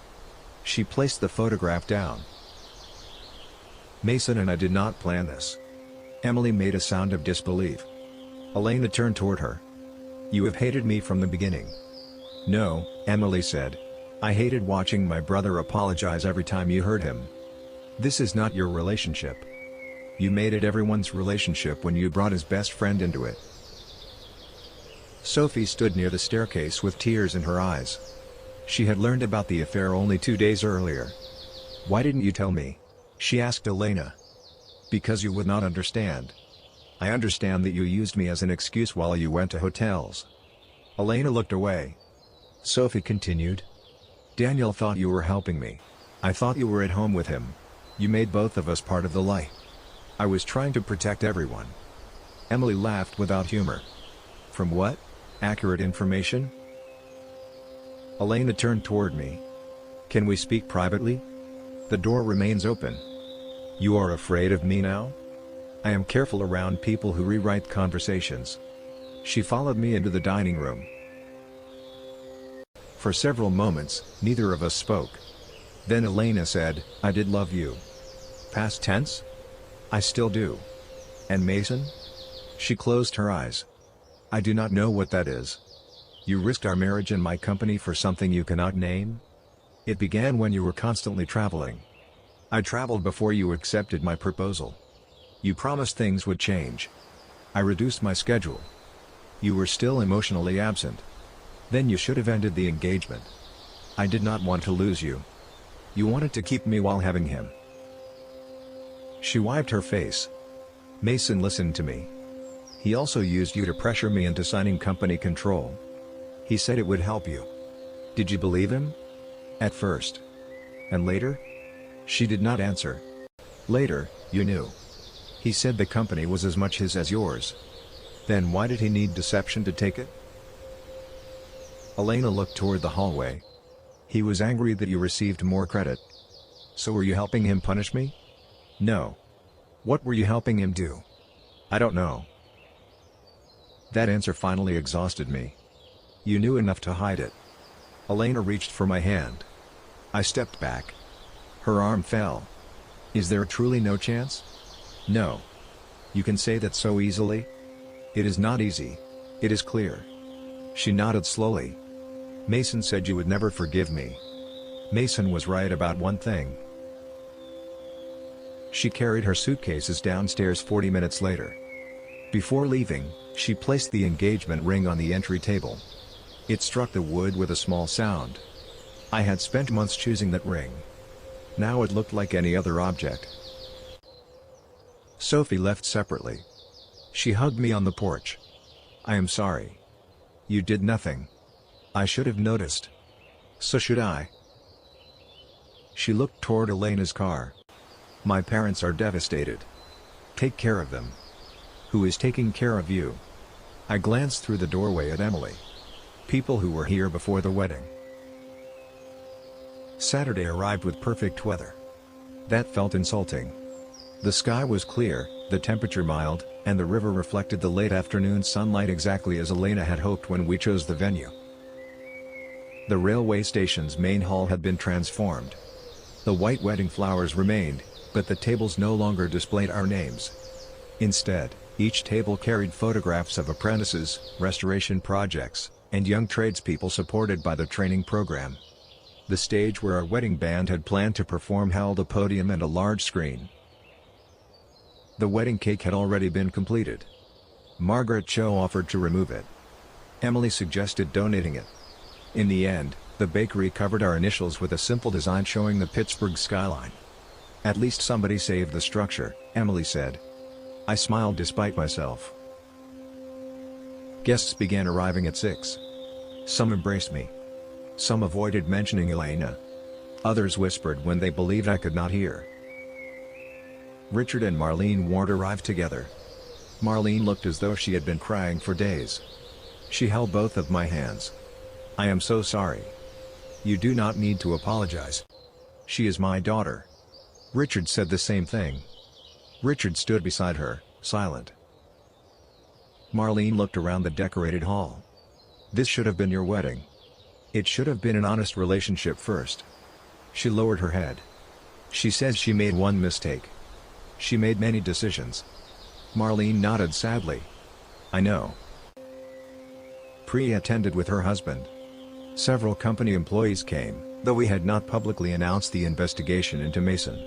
She placed the photograph down. "Mason and I did not plan this." Emily made a sound of disbelief. Elena turned toward her. "You have hated me from the beginning." "No," Emily said. "I hated watching my brother apologize every time you hurt him. This is not your relationship. You made it everyone's relationship when you brought his best friend into it." Sophie stood near the staircase with tears in her eyes. She had learned about the affair only 2 days earlier. "Why didn't you tell me?" she asked Elena. "Because you would not understand. I understand that you used me as an excuse while you went to hotels. Elena looked away. Sophie continued. Daniel thought you were helping me. I thought you were at home with him. You made both of us part of the lie. I was trying to protect everyone. Emily laughed without humor. From what? Accurate information? Elena turned toward me. Can we speak privately? The door remains open. You are afraid of me now? I am careful around people who rewrite conversations. She followed me into the dining room. For several moments, neither of us spoke. Then Elena said, I did love you. Past tense? I still do. And Mason? She closed her eyes. I do not know what that is. You risked our marriage and my company for something you cannot name? It began when you were constantly traveling. I traveled before you accepted my proposal. You promised things would change. I reduced my schedule. You were still emotionally absent. Then you should have ended the engagement. I did not want to lose you. You wanted to keep me while having him. She wiped her face. Mason listened to me. He also used you to pressure me into signing company control. He said it would help you. Did you believe him? At first. And later? She did not answer. Later, you knew. He said the company was as much his as yours. Then why did he need deception to take it? Elena looked toward the hallway. He was angry that you received more credit. So were you helping him punish me? No. What were you helping him do? I don't know. That answer finally exhausted me. You knew enough to hide it. Elena reached for my hand. I stepped back. Her arm fell. Is there truly no chance? No. You can say that so easily? It is not easy. It is clear. She nodded slowly. Mason said you would never forgive me. Mason was right about one thing. She carried her suitcases downstairs 40 minutes later. Before leaving, she placed the engagement ring on the entry table. It struck the wood with a small sound. I had spent months choosing that ring. Now it looked like any other object. Sophie left separately. She hugged me on the porch. I am sorry. You did nothing. I should have noticed. So should I. She looked toward Elena's car. My parents are devastated. Take care of them. Who is taking care of you? I glanced through the doorway at Emily. People who were here before the wedding. Saturday arrived with perfect weather. That felt insulting. The sky was clear, the temperature mild, and the river reflected the late afternoon sunlight exactly as Elena had hoped when we chose the venue. The railway station's main hall had been transformed. The white wedding flowers remained, but the tables no longer displayed our names. Instead, each table carried photographs of apprentices, restoration projects, and young tradespeople supported by the training program. The stage where our wedding band had planned to perform held a podium and a large screen. The wedding cake had already been completed. Margaret Cho offered to remove it. Emily suggested donating it. In the end, the bakery covered our initials with a simple design showing the Pittsburgh skyline. At least somebody saved the structure, Emily said. I smiled despite myself. Guests began arriving at 6. Some embraced me. Some avoided mentioning Elena. Others whispered when they believed I could not hear. Richard and Marlene Ward arrived together. Marlene looked as though she had been crying for days. She held both of my hands. I am so sorry. You do not need to apologize. She is my daughter. Richard said the same thing. Richard stood beside her, silent. Marlene looked around the decorated hall. This should have been your wedding. It should have been an honest relationship first. She lowered her head. She says she made one mistake. She made many decisions. Marlene nodded sadly. I know. Priya attended with her husband. Several company employees came, though we had not publicly announced the investigation into Mason.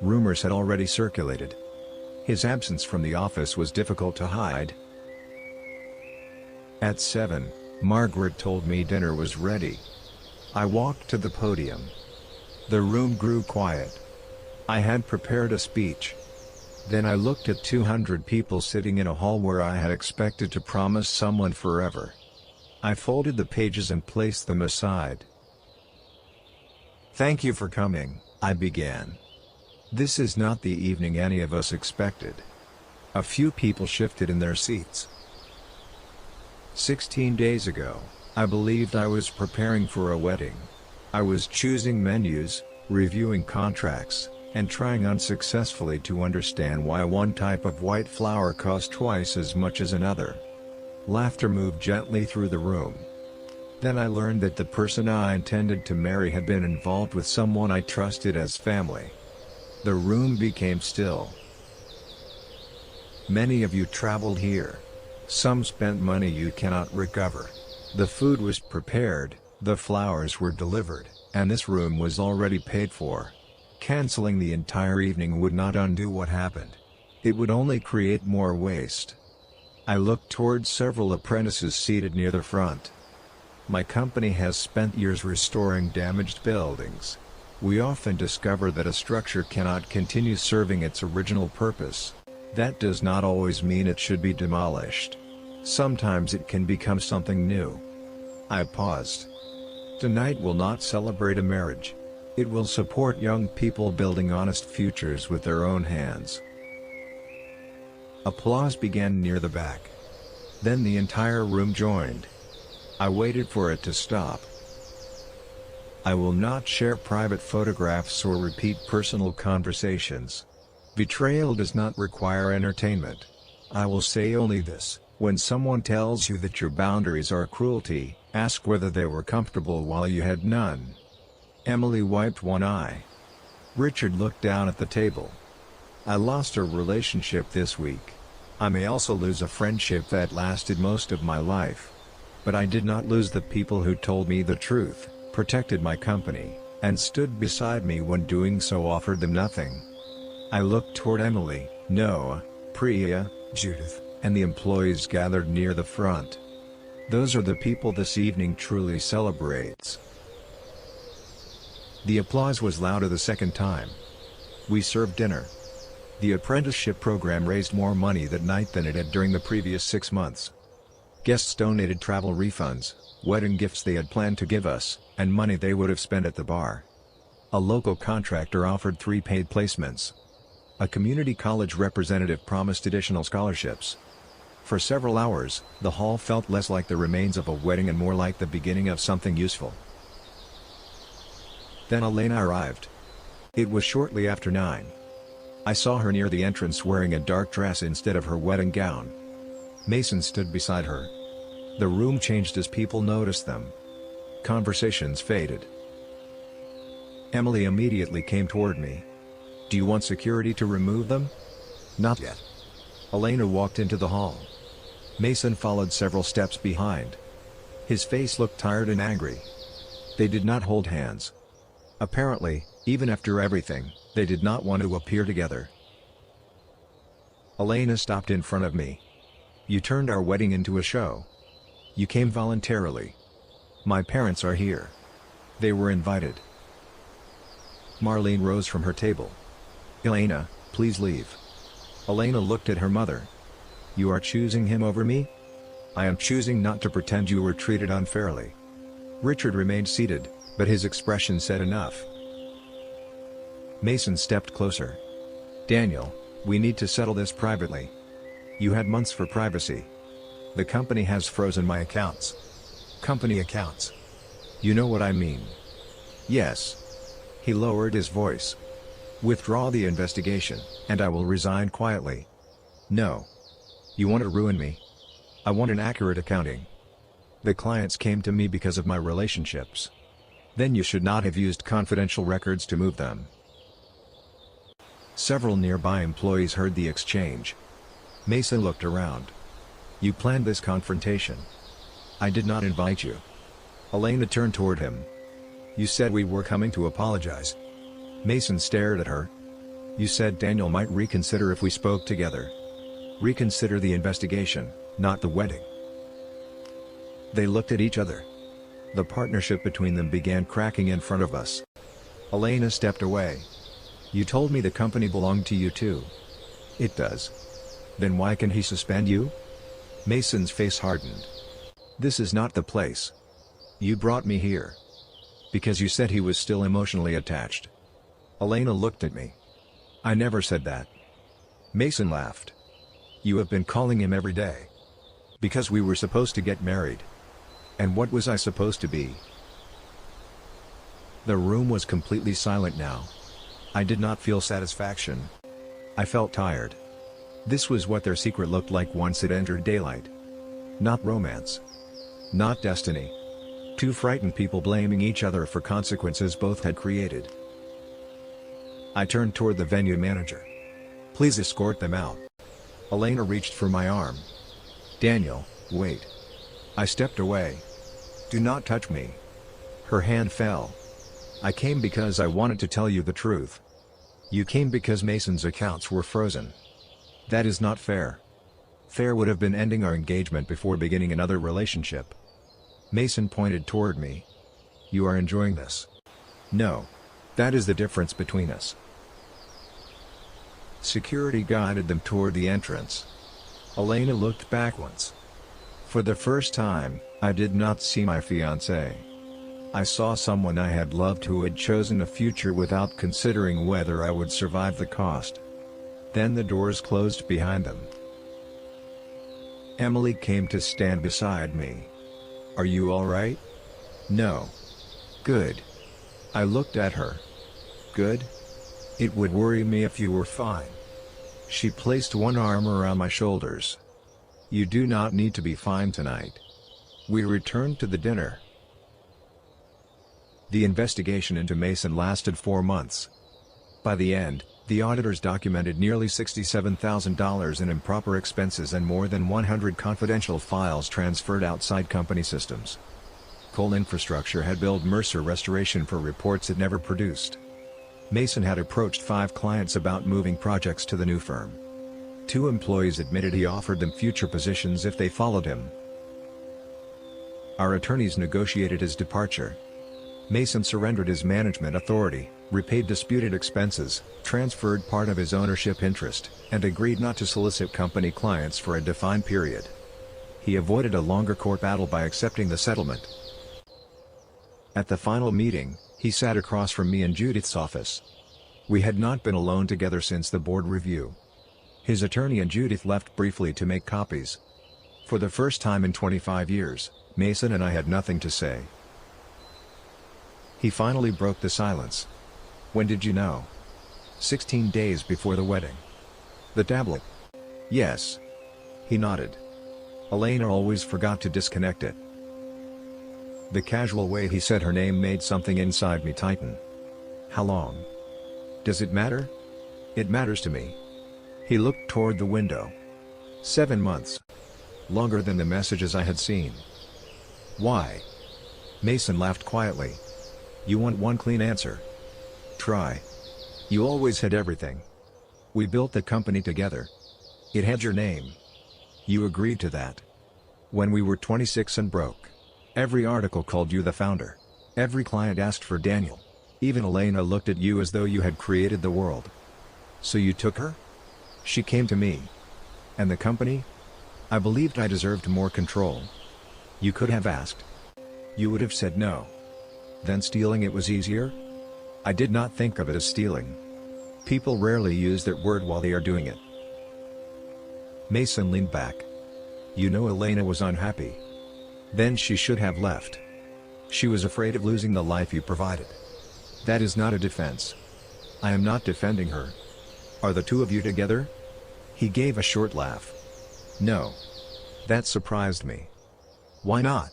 Rumors had already circulated. His absence from the office was difficult to hide. At 7, Margaret told me dinner was ready. I walked to the podium. The room grew quiet. I had prepared a speech. Then I looked at 200 people sitting in a hall where I had expected to promise someone forever. I folded the pages and placed them aside. "Thank you for coming," I began. "This is not the evening any of us expected." A few people shifted in their seats. 16 days ago, I believed I was preparing for a wedding. I was choosing menus, reviewing contracts, and trying unsuccessfully to understand why one type of white flower cost twice as much as another. Laughter moved gently through the room. Then I learned that the person I intended to marry had been involved with someone I trusted as family. The room became still. "Many of you traveled here. Some spent money you cannot recover. The food was prepared, the flowers were delivered, and this room was already paid for. Canceling the entire evening would not undo what happened. It would only create more waste." I looked towards several apprentices seated near the front. "My company has spent years restoring damaged buildings. We often discover that a structure cannot continue serving its original purpose. That does not always mean it should be demolished. Sometimes it can become something new." I paused. "Tonight will not celebrate a marriage. It will support young people building honest futures with their own hands." Applause began near the back. Then the entire room joined. I waited for it to stop. "I will not share private photographs or repeat personal conversations. Betrayal does not require entertainment. I will say only this: when someone tells you that your boundaries are cruelty, ask whether they were comfortable while you had none." Emily wiped one eye. Richard looked down at the table. "I lost a relationship this week. I may also lose a friendship that lasted most of my life. But I did not lose the people who told me the truth, protected my company, and stood beside me when doing so offered them nothing." I looked toward Emily, Noah, Priya, Judith, and the employees gathered near the front. Those are the people this evening truly celebrates. The applause was louder the second time. We served dinner. The apprenticeship program raised more money that night than it had during the previous 6 months. Guests donated travel refunds, wedding gifts they had planned to give us, and money they would have spent at the bar. A local contractor offered 3 paid placements. A community college representative promised additional scholarships. For several hours, the hall felt less like the remains of a wedding and more like the beginning of something useful. Then Elena arrived. It was shortly after 9. I saw her near the entrance wearing a dark dress instead of her wedding gown. Mason stood beside her. The room changed as people noticed them. Conversations faded. Emily immediately came toward me. "Do you want security to remove them?" "Not yet." Elena walked into the hall. Mason followed several steps behind. His face looked tired and angry. They did not hold hands. Apparently, even after everything, they did not want to appear together. Elena stopped in front of me. "You turned our wedding into a show. You came voluntarily. My parents are here. They were invited." Marlene rose from her table. "Elena, please leave." Elena looked at her mother. "You are choosing him over me?" "I am choosing not to pretend you were treated unfairly." Richard remained seated, but his expression said enough. Mason stepped closer. "Daniel, we need to settle this privately. You had months for privacy. The company has frozen my accounts." "Company accounts? You know what I mean." "Yes." He lowered his voice. "Withdraw the investigation, and I will resign quietly." "No. You want to ruin me?" "I want an accurate accounting. The clients came to me because of my relationships. Then you should not have used confidential records to move them." Several nearby employees heard the exchange. Mason looked around. "You planned this confrontation. I did not invite you." Elena turned toward him. "You said we were coming to apologize." Mason stared at her. "You said Daniel might reconsider if we spoke together. Reconsider the investigation, not the wedding." They looked at each other. The partnership between them began cracking in front of us. Elena stepped away. "You told me the company belonged to you too." It does. Then why can he suspend you? Mason's face hardened. This is not the place. You brought me here. Because you said he was still emotionally attached. Elena looked at me. I never said that. Mason laughed. You have been calling him every day. Because we were supposed to get married. And what was I supposed to be? The room was completely silent now. I did not feel satisfaction. I felt tired. This was what their secret looked like once it entered daylight. Not romance. Not destiny. Two frightened people blaming each other for consequences both had created. I turned toward the venue manager. Please escort them out. Elena reached for my arm. Daniel, wait. I stepped away. Do not touch me. Her hand fell. I came because I wanted to tell you the truth. You came because Mason's accounts were frozen. That is not fair. Fair would have been ending our engagement before beginning another relationship. Mason pointed toward me. You are enjoying this. No. That is the difference between us. Security guided them toward the entrance. Elena looked back once. For the first time, I did not see my fiancé. I saw someone I had loved who had chosen a future without considering whether I would survive the cost. Then the doors closed behind them. Emily came to stand beside me. Are you all right? No. Good. I looked at her. Good? It would worry me if you were fine. She placed one arm around my shoulders. You do not need to be fine tonight. We returned to the dinner. The investigation into Mason lasted 4 months. By the end, the auditors documented nearly $67,000 in improper expenses and more than 100 confidential files transferred outside company systems. Coal Infrastructure had billed Mercer Restoration for reports it never produced. Mason had approached 5 clients about moving projects to the new firm. 2 employees admitted he offered them future positions if they followed him. Our attorneys negotiated his departure. Mason surrendered his management authority, repaid disputed expenses, transferred part of his ownership interest, and agreed not to solicit company clients for a defined period. He avoided a longer court battle by accepting the settlement. At the final meeting, he sat across from me in Judith's office. We had not been alone together since the board review. His attorney and Judith left briefly to make copies. For the first time in 25 years, Mason and I had nothing to say. He finally broke the silence. When did you know? 16 days before the wedding. The tablet? Yes. He nodded. Elena always forgot to disconnect it. The casual way he said her name made something inside me tighten. How long? Does it matter? It matters to me. He looked toward the window. 7 months. Longer than the messages I had seen. Why? Mason laughed quietly. You want one clean answer? Try. You always had everything. We built the company together. It had your name. You agreed to that. When we were 26 and broke, every article called you the founder. Every client asked for Daniel. Even Elena looked at you as though you had created the world. So you took her? She came to me. And the company? I believed I deserved more control. You could have asked. You would have said no. Then stealing it was easier? I did not think of it as stealing. People rarely use that word while they are doing it. Mason leaned back. You know Elena was unhappy. Then she should have left. She was afraid of losing the life you provided. That is not a defense. I am not defending her. Are the two of you together? He gave a short laugh. No. That surprised me. Why not?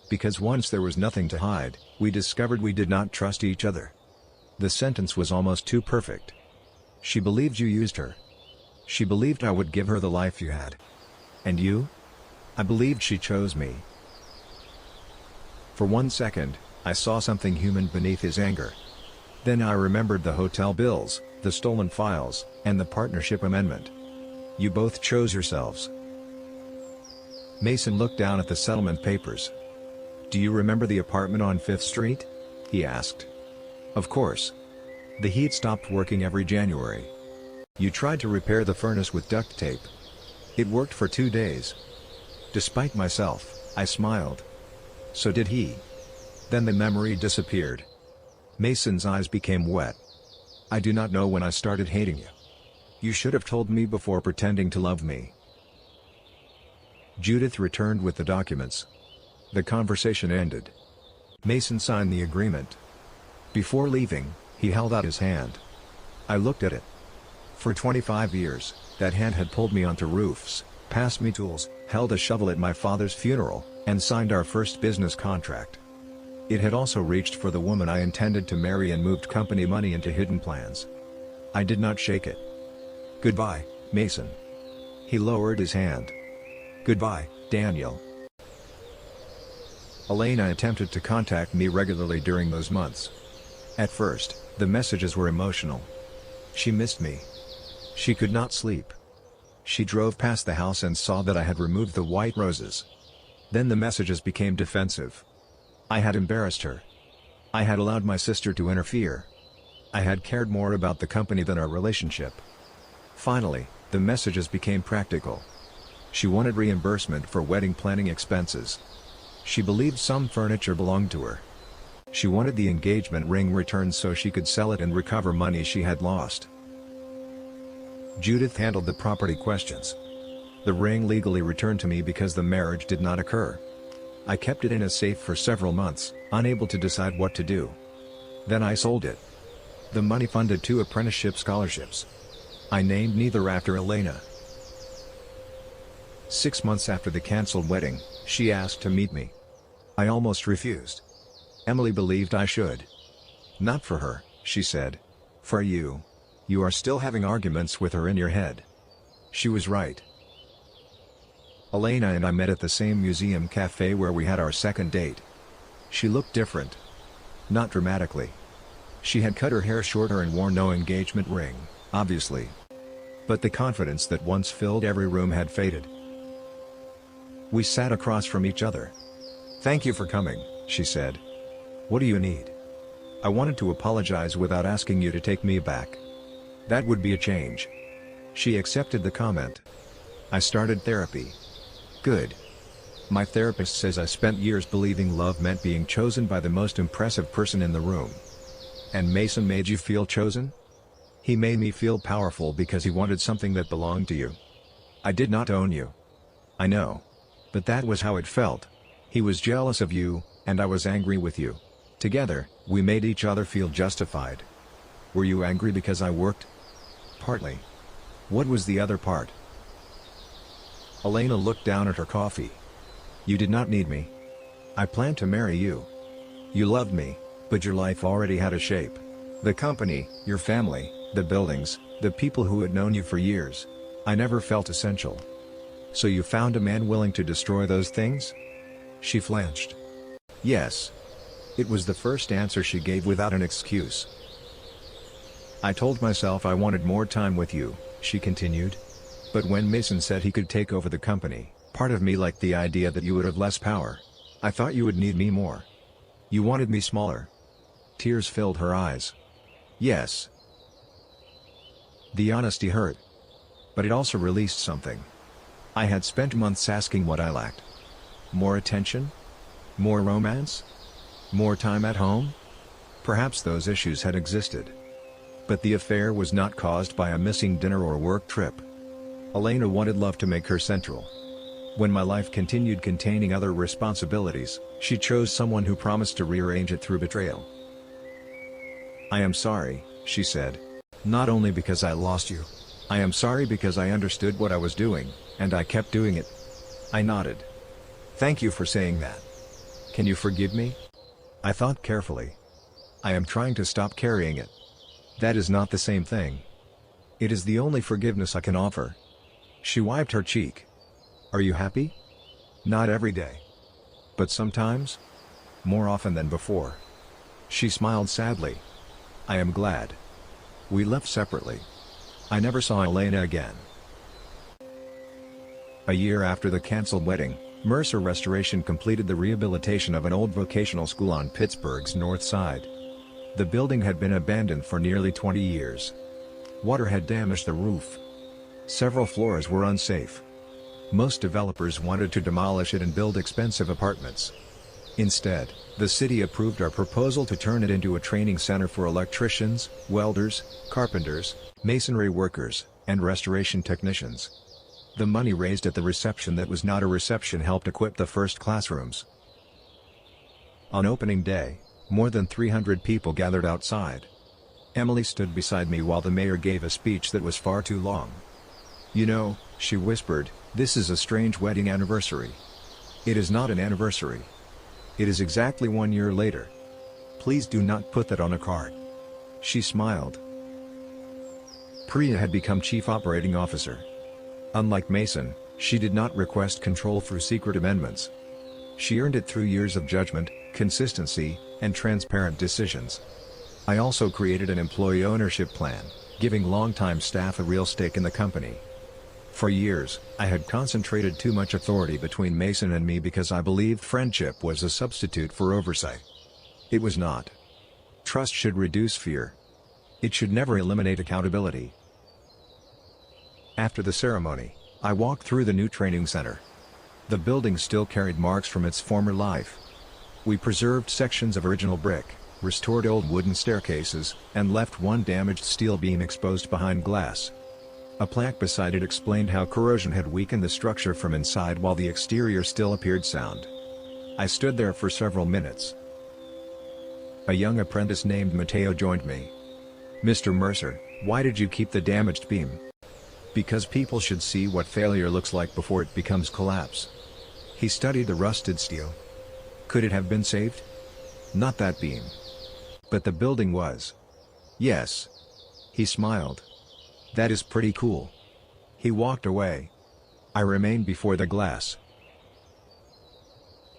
Because once there was nothing to hide, we discovered we did not trust each other. The sentence was almost too perfect. She believed you used her. She believed I would give her the life you had. And you? I believed she chose me. For 1 second, I saw something human beneath his anger. Then I remembered the hotel bills, the stolen files, and the partnership amendment. You both chose yourselves. Mason looked down at the settlement papers. Do you remember the apartment on 5th Street? He asked. Of course. The heat stopped working every January. You tried to repair the furnace with duct tape. It worked for 2 days. Despite myself, I smiled. So did he. Then the memory disappeared. Mason's eyes became wet. I do not know when I started hating you. You should have told me before pretending to love me. Judith returned with the documents. The conversation ended. Mason signed the agreement. Before leaving, he held out his hand. I looked at it. For 25 years, that hand had pulled me onto roofs, passed me tools, held a shovel at my father's funeral, and signed our first business contract. It had also reached for the woman I intended to marry and moved company money into hidden plans. I did not shake it. Goodbye, Mason. He lowered his hand. Goodbye, Daniel. Elena attempted to contact me regularly during those months. At first, the messages were emotional. She missed me. She could not sleep. She drove past the house and saw that I had removed the white roses. Then the messages became defensive. I had embarrassed her. I had allowed my sister to interfere. I had cared more about the company than our relationship. Finally, the messages became practical. She wanted reimbursement for wedding planning expenses. She believed some furniture belonged to her. She wanted the engagement ring returned so she could sell it and recover money she had lost. Judith handled the property questions. The ring legally returned to me because the marriage did not occur. I kept it in a safe for several months, unable to decide what to do. Then I sold it. The money funded 2 apprenticeship scholarships. I named neither after Elena. 6 months after the cancelled wedding, she asked to meet me. I almost refused. Emily believed I should. Not for her, she said. For you. You are still having arguments with her in your head. She was right. Elena and I met at the same museum cafe where we had our second date. She looked different. Not dramatically. She had cut her hair shorter and wore no engagement ring, obviously. But the confidence that once filled every room had faded. We sat across from each other. Thank you for coming, she said. What do you need? I wanted to apologize without asking you to take me back. That would be a change. She accepted the comment. I started therapy. Good. My therapist says I spent years believing love meant being chosen by the most impressive person in the room. And Mason made you feel chosen? He made me feel powerful because he wanted something that belonged to you. I did not own you. I know. But that was how it felt. He was jealous of you, and I was angry with you. Together, we made each other feel justified. Were you angry because I worked? Partly. What was the other part? Elena looked down at her coffee. You did not need me. I planned to marry you. You loved me, but your life already had a shape. The company, your family, the buildings, the people who had known you for years. I never felt essential. So you found a man willing to destroy those things? She flinched. Yes. It was the first answer she gave without an excuse. I told myself I wanted more time with you, she continued. But when Mason said he could take over the company, part of me liked the idea that you would have less power. I thought you would need me more. You wanted me smaller. Tears filled her eyes. Yes. The honesty hurt. But it also released something. I had spent months asking what I lacked. More attention? More romance? More time at home? Perhaps those issues had existed. But the affair was not caused by a missing dinner or work trip. Elena wanted love to make her central. When my life continued containing other responsibilities, she chose someone who promised to rearrange it through betrayal. I am sorry, she said. Not only because I lost you. I am sorry because I understood what I was doing, and I kept doing it. I nodded. Thank you for saying that. Can you forgive me? I thought carefully. I am trying to stop carrying it. That is not the same thing. It is the only forgiveness I can offer. She wiped her cheek. Are you happy? Not every day. But sometimes? More often than before. She smiled sadly. I am glad. We left separately. I never saw Elena again. A year after the cancelled wedding, Mercer Restoration completed the rehabilitation of an old vocational school on Pittsburgh's north side. The building had been abandoned for nearly 20 years. Water had damaged the roof. Several floors were unsafe. Most developers wanted to demolish it and build expensive apartments. Instead, the city approved our proposal to turn it into a training center for electricians, welders, carpenters, masonry workers, and restoration technicians. The money raised at the reception that was not a reception helped equip the first classrooms. On opening day, more than 300 people gathered outside. Emily stood beside me while the mayor gave a speech that was far too long. "You know," she whispered, "this is a strange wedding anniversary." "It is not an anniversary. It is exactly 1 year later. Please do not put that on a card." She smiled. Priya had become Chief Operating Officer. Unlike Mason, she did not request control through secret amendments. She earned it through years of judgment, consistency, and transparent decisions. I also created an employee ownership plan, giving longtime staff a real stake in the company. For years, I had concentrated too much authority between Mason and me because I believed friendship was a substitute for oversight. It was not. Trust should reduce fear. It should never eliminate accountability. After the ceremony, I walked through the new training center. The building still carried marks from its former life. We preserved sections of original brick, restored old wooden staircases, and left one damaged steel beam exposed behind glass. A plaque beside it explained how corrosion had weakened the structure from inside while the exterior still appeared sound. I stood there for several minutes. A young apprentice named Matteo joined me. "Mr. Mercer, why did you keep the damaged beam?" "Because people should see what failure looks like before it becomes collapse." He studied the rusted steel. "Could it have been saved?" "Not that beam. But the building was." "Yes." He smiled. "That is pretty cool." He walked away. I remained before the glass.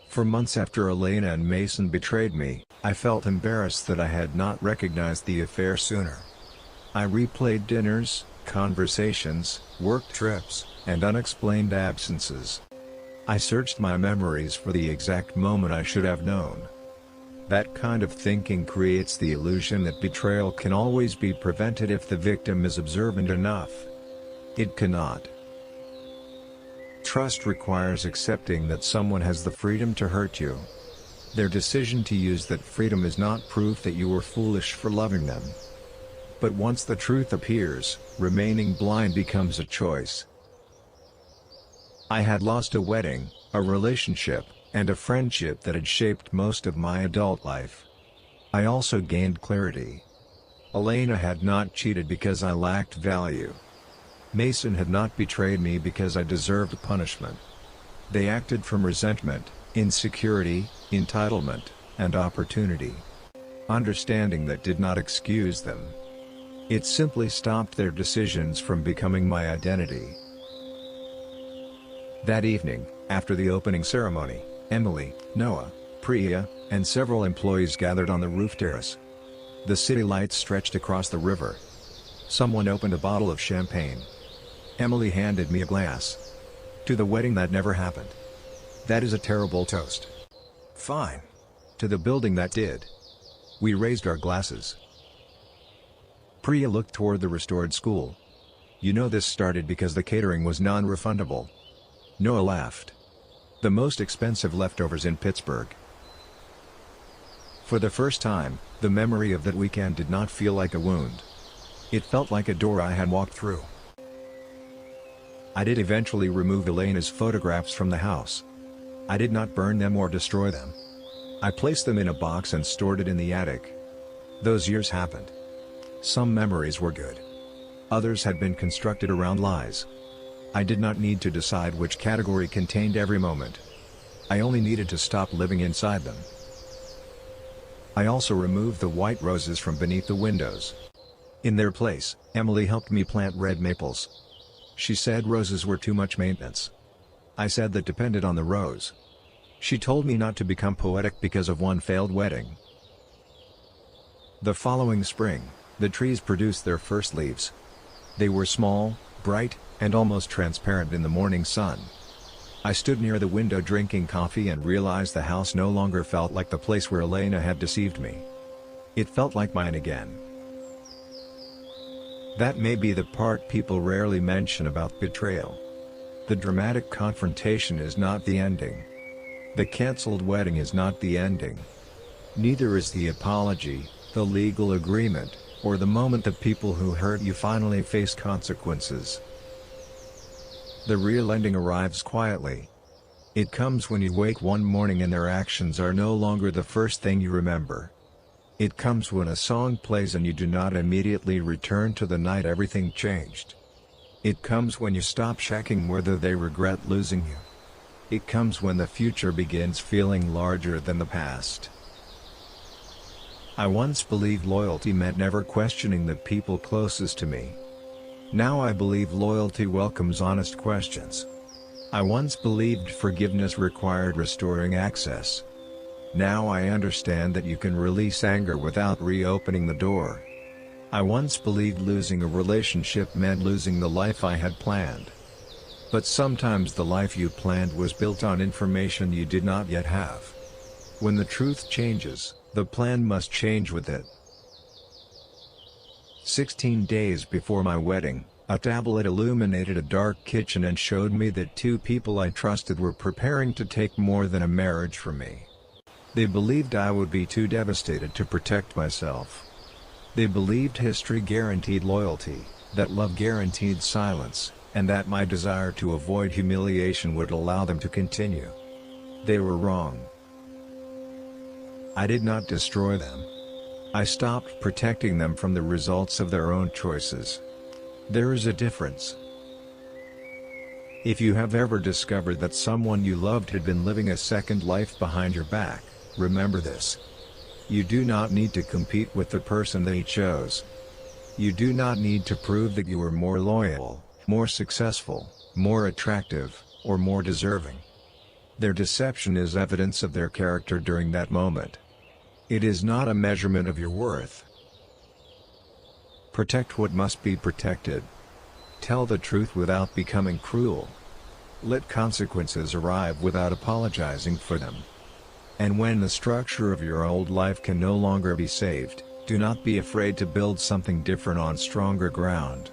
For months after Elena and Mason betrayed me, I felt embarrassed that I had not recognized the affair sooner. I replayed dinners, conversations, work trips, and unexplained absences. I searched my memories for the exact moment I should have known. That kind of thinking creates the illusion that betrayal can always be prevented if the victim is observant enough. It cannot. Trust requires accepting that someone has the freedom to hurt you. Their decision to use that freedom is not proof that you were foolish for loving them. But once the truth appears, remaining blind becomes a choice. I had lost a wedding, a relationship, and a friendship that had shaped most of my adult life. I also gained clarity. Elena had not cheated because I lacked value. Mason had not betrayed me because I deserved punishment. They acted from resentment, insecurity, entitlement, and opportunity. Understanding that did not excuse them. It simply stopped their decisions from becoming my identity. That evening, after the opening ceremony, Emily, Noah, Priya, and several employees gathered on the roof terrace. The city lights stretched across the river. Someone opened a bottle of champagne. Emily handed me a glass. "To the wedding that never happened." "That is a terrible toast." "Fine. To the building that did." We raised our glasses. Priya looked toward the restored school. "You know this started because the catering was non-refundable." Noah laughed. "The most expensive leftovers in Pittsburgh." For the first time, the memory of that weekend did not feel like a wound. It felt like a door I had walked through. I did eventually remove Elena's photographs from the house. I did not burn them or destroy them. I placed them in a box and stored it in the attic. Those years happened. Some memories were good. Others had been constructed around lies. I did not need to decide which category contained every moment. I only needed to stop living inside them. I also removed the white roses from beneath the windows. In their place, Emily helped me plant red maples. She said roses were too much maintenance. I said that depended on the rose. She told me not to become poetic because of one failed wedding. The following spring, the trees produced their first leaves. They were small, bright, and almost transparent in the morning sun. I stood near the window drinking coffee and realized the house no longer felt like the place where Elena had deceived me. It felt like mine again. That may be the part people rarely mention about betrayal. The dramatic confrontation is not the ending. The cancelled wedding is not the ending. Neither is the apology, the legal agreement, or the moment the people who hurt you finally face consequences. The real ending arrives quietly. It comes when you wake one morning and their actions are no longer the first thing you remember. It comes when a song plays and you do not immediately return to the night everything changed. It comes when you stop checking whether they regret losing you. It comes when the future begins feeling larger than the past. I once believed loyalty meant never questioning the people closest to me. Now I believe loyalty welcomes honest questions. I once believed forgiveness required restoring access. Now I understand that you can release anger without reopening the door. I once believed losing a relationship meant losing the life I had planned. But sometimes the life you planned was built on information you did not yet have. When the truth changes, the plan must change with it. 16 days before my wedding, a tablet illuminated a dark kitchen and showed me that two people I trusted were preparing to take more than a marriage from me. They believed I would be too devastated to protect myself. They believed history guaranteed loyalty, that love guaranteed silence, and that my desire to avoid humiliation would allow them to continue. They were wrong. I did not destroy them. I stopped protecting them from the results of their own choices. There is a difference. If you have ever discovered that someone you loved had been living a second life behind your back, remember this. You do not need to compete with the person they chose. You do not need to prove that you are more loyal, more successful, more attractive, or more deserving. Their deception is evidence of their character during that moment. It is not a measurement of your worth. Protect what must be protected. Tell the truth without becoming cruel. Let consequences arrive without apologizing for them. And when the structure of your old life can no longer be saved, do not be afraid to build something different on stronger ground.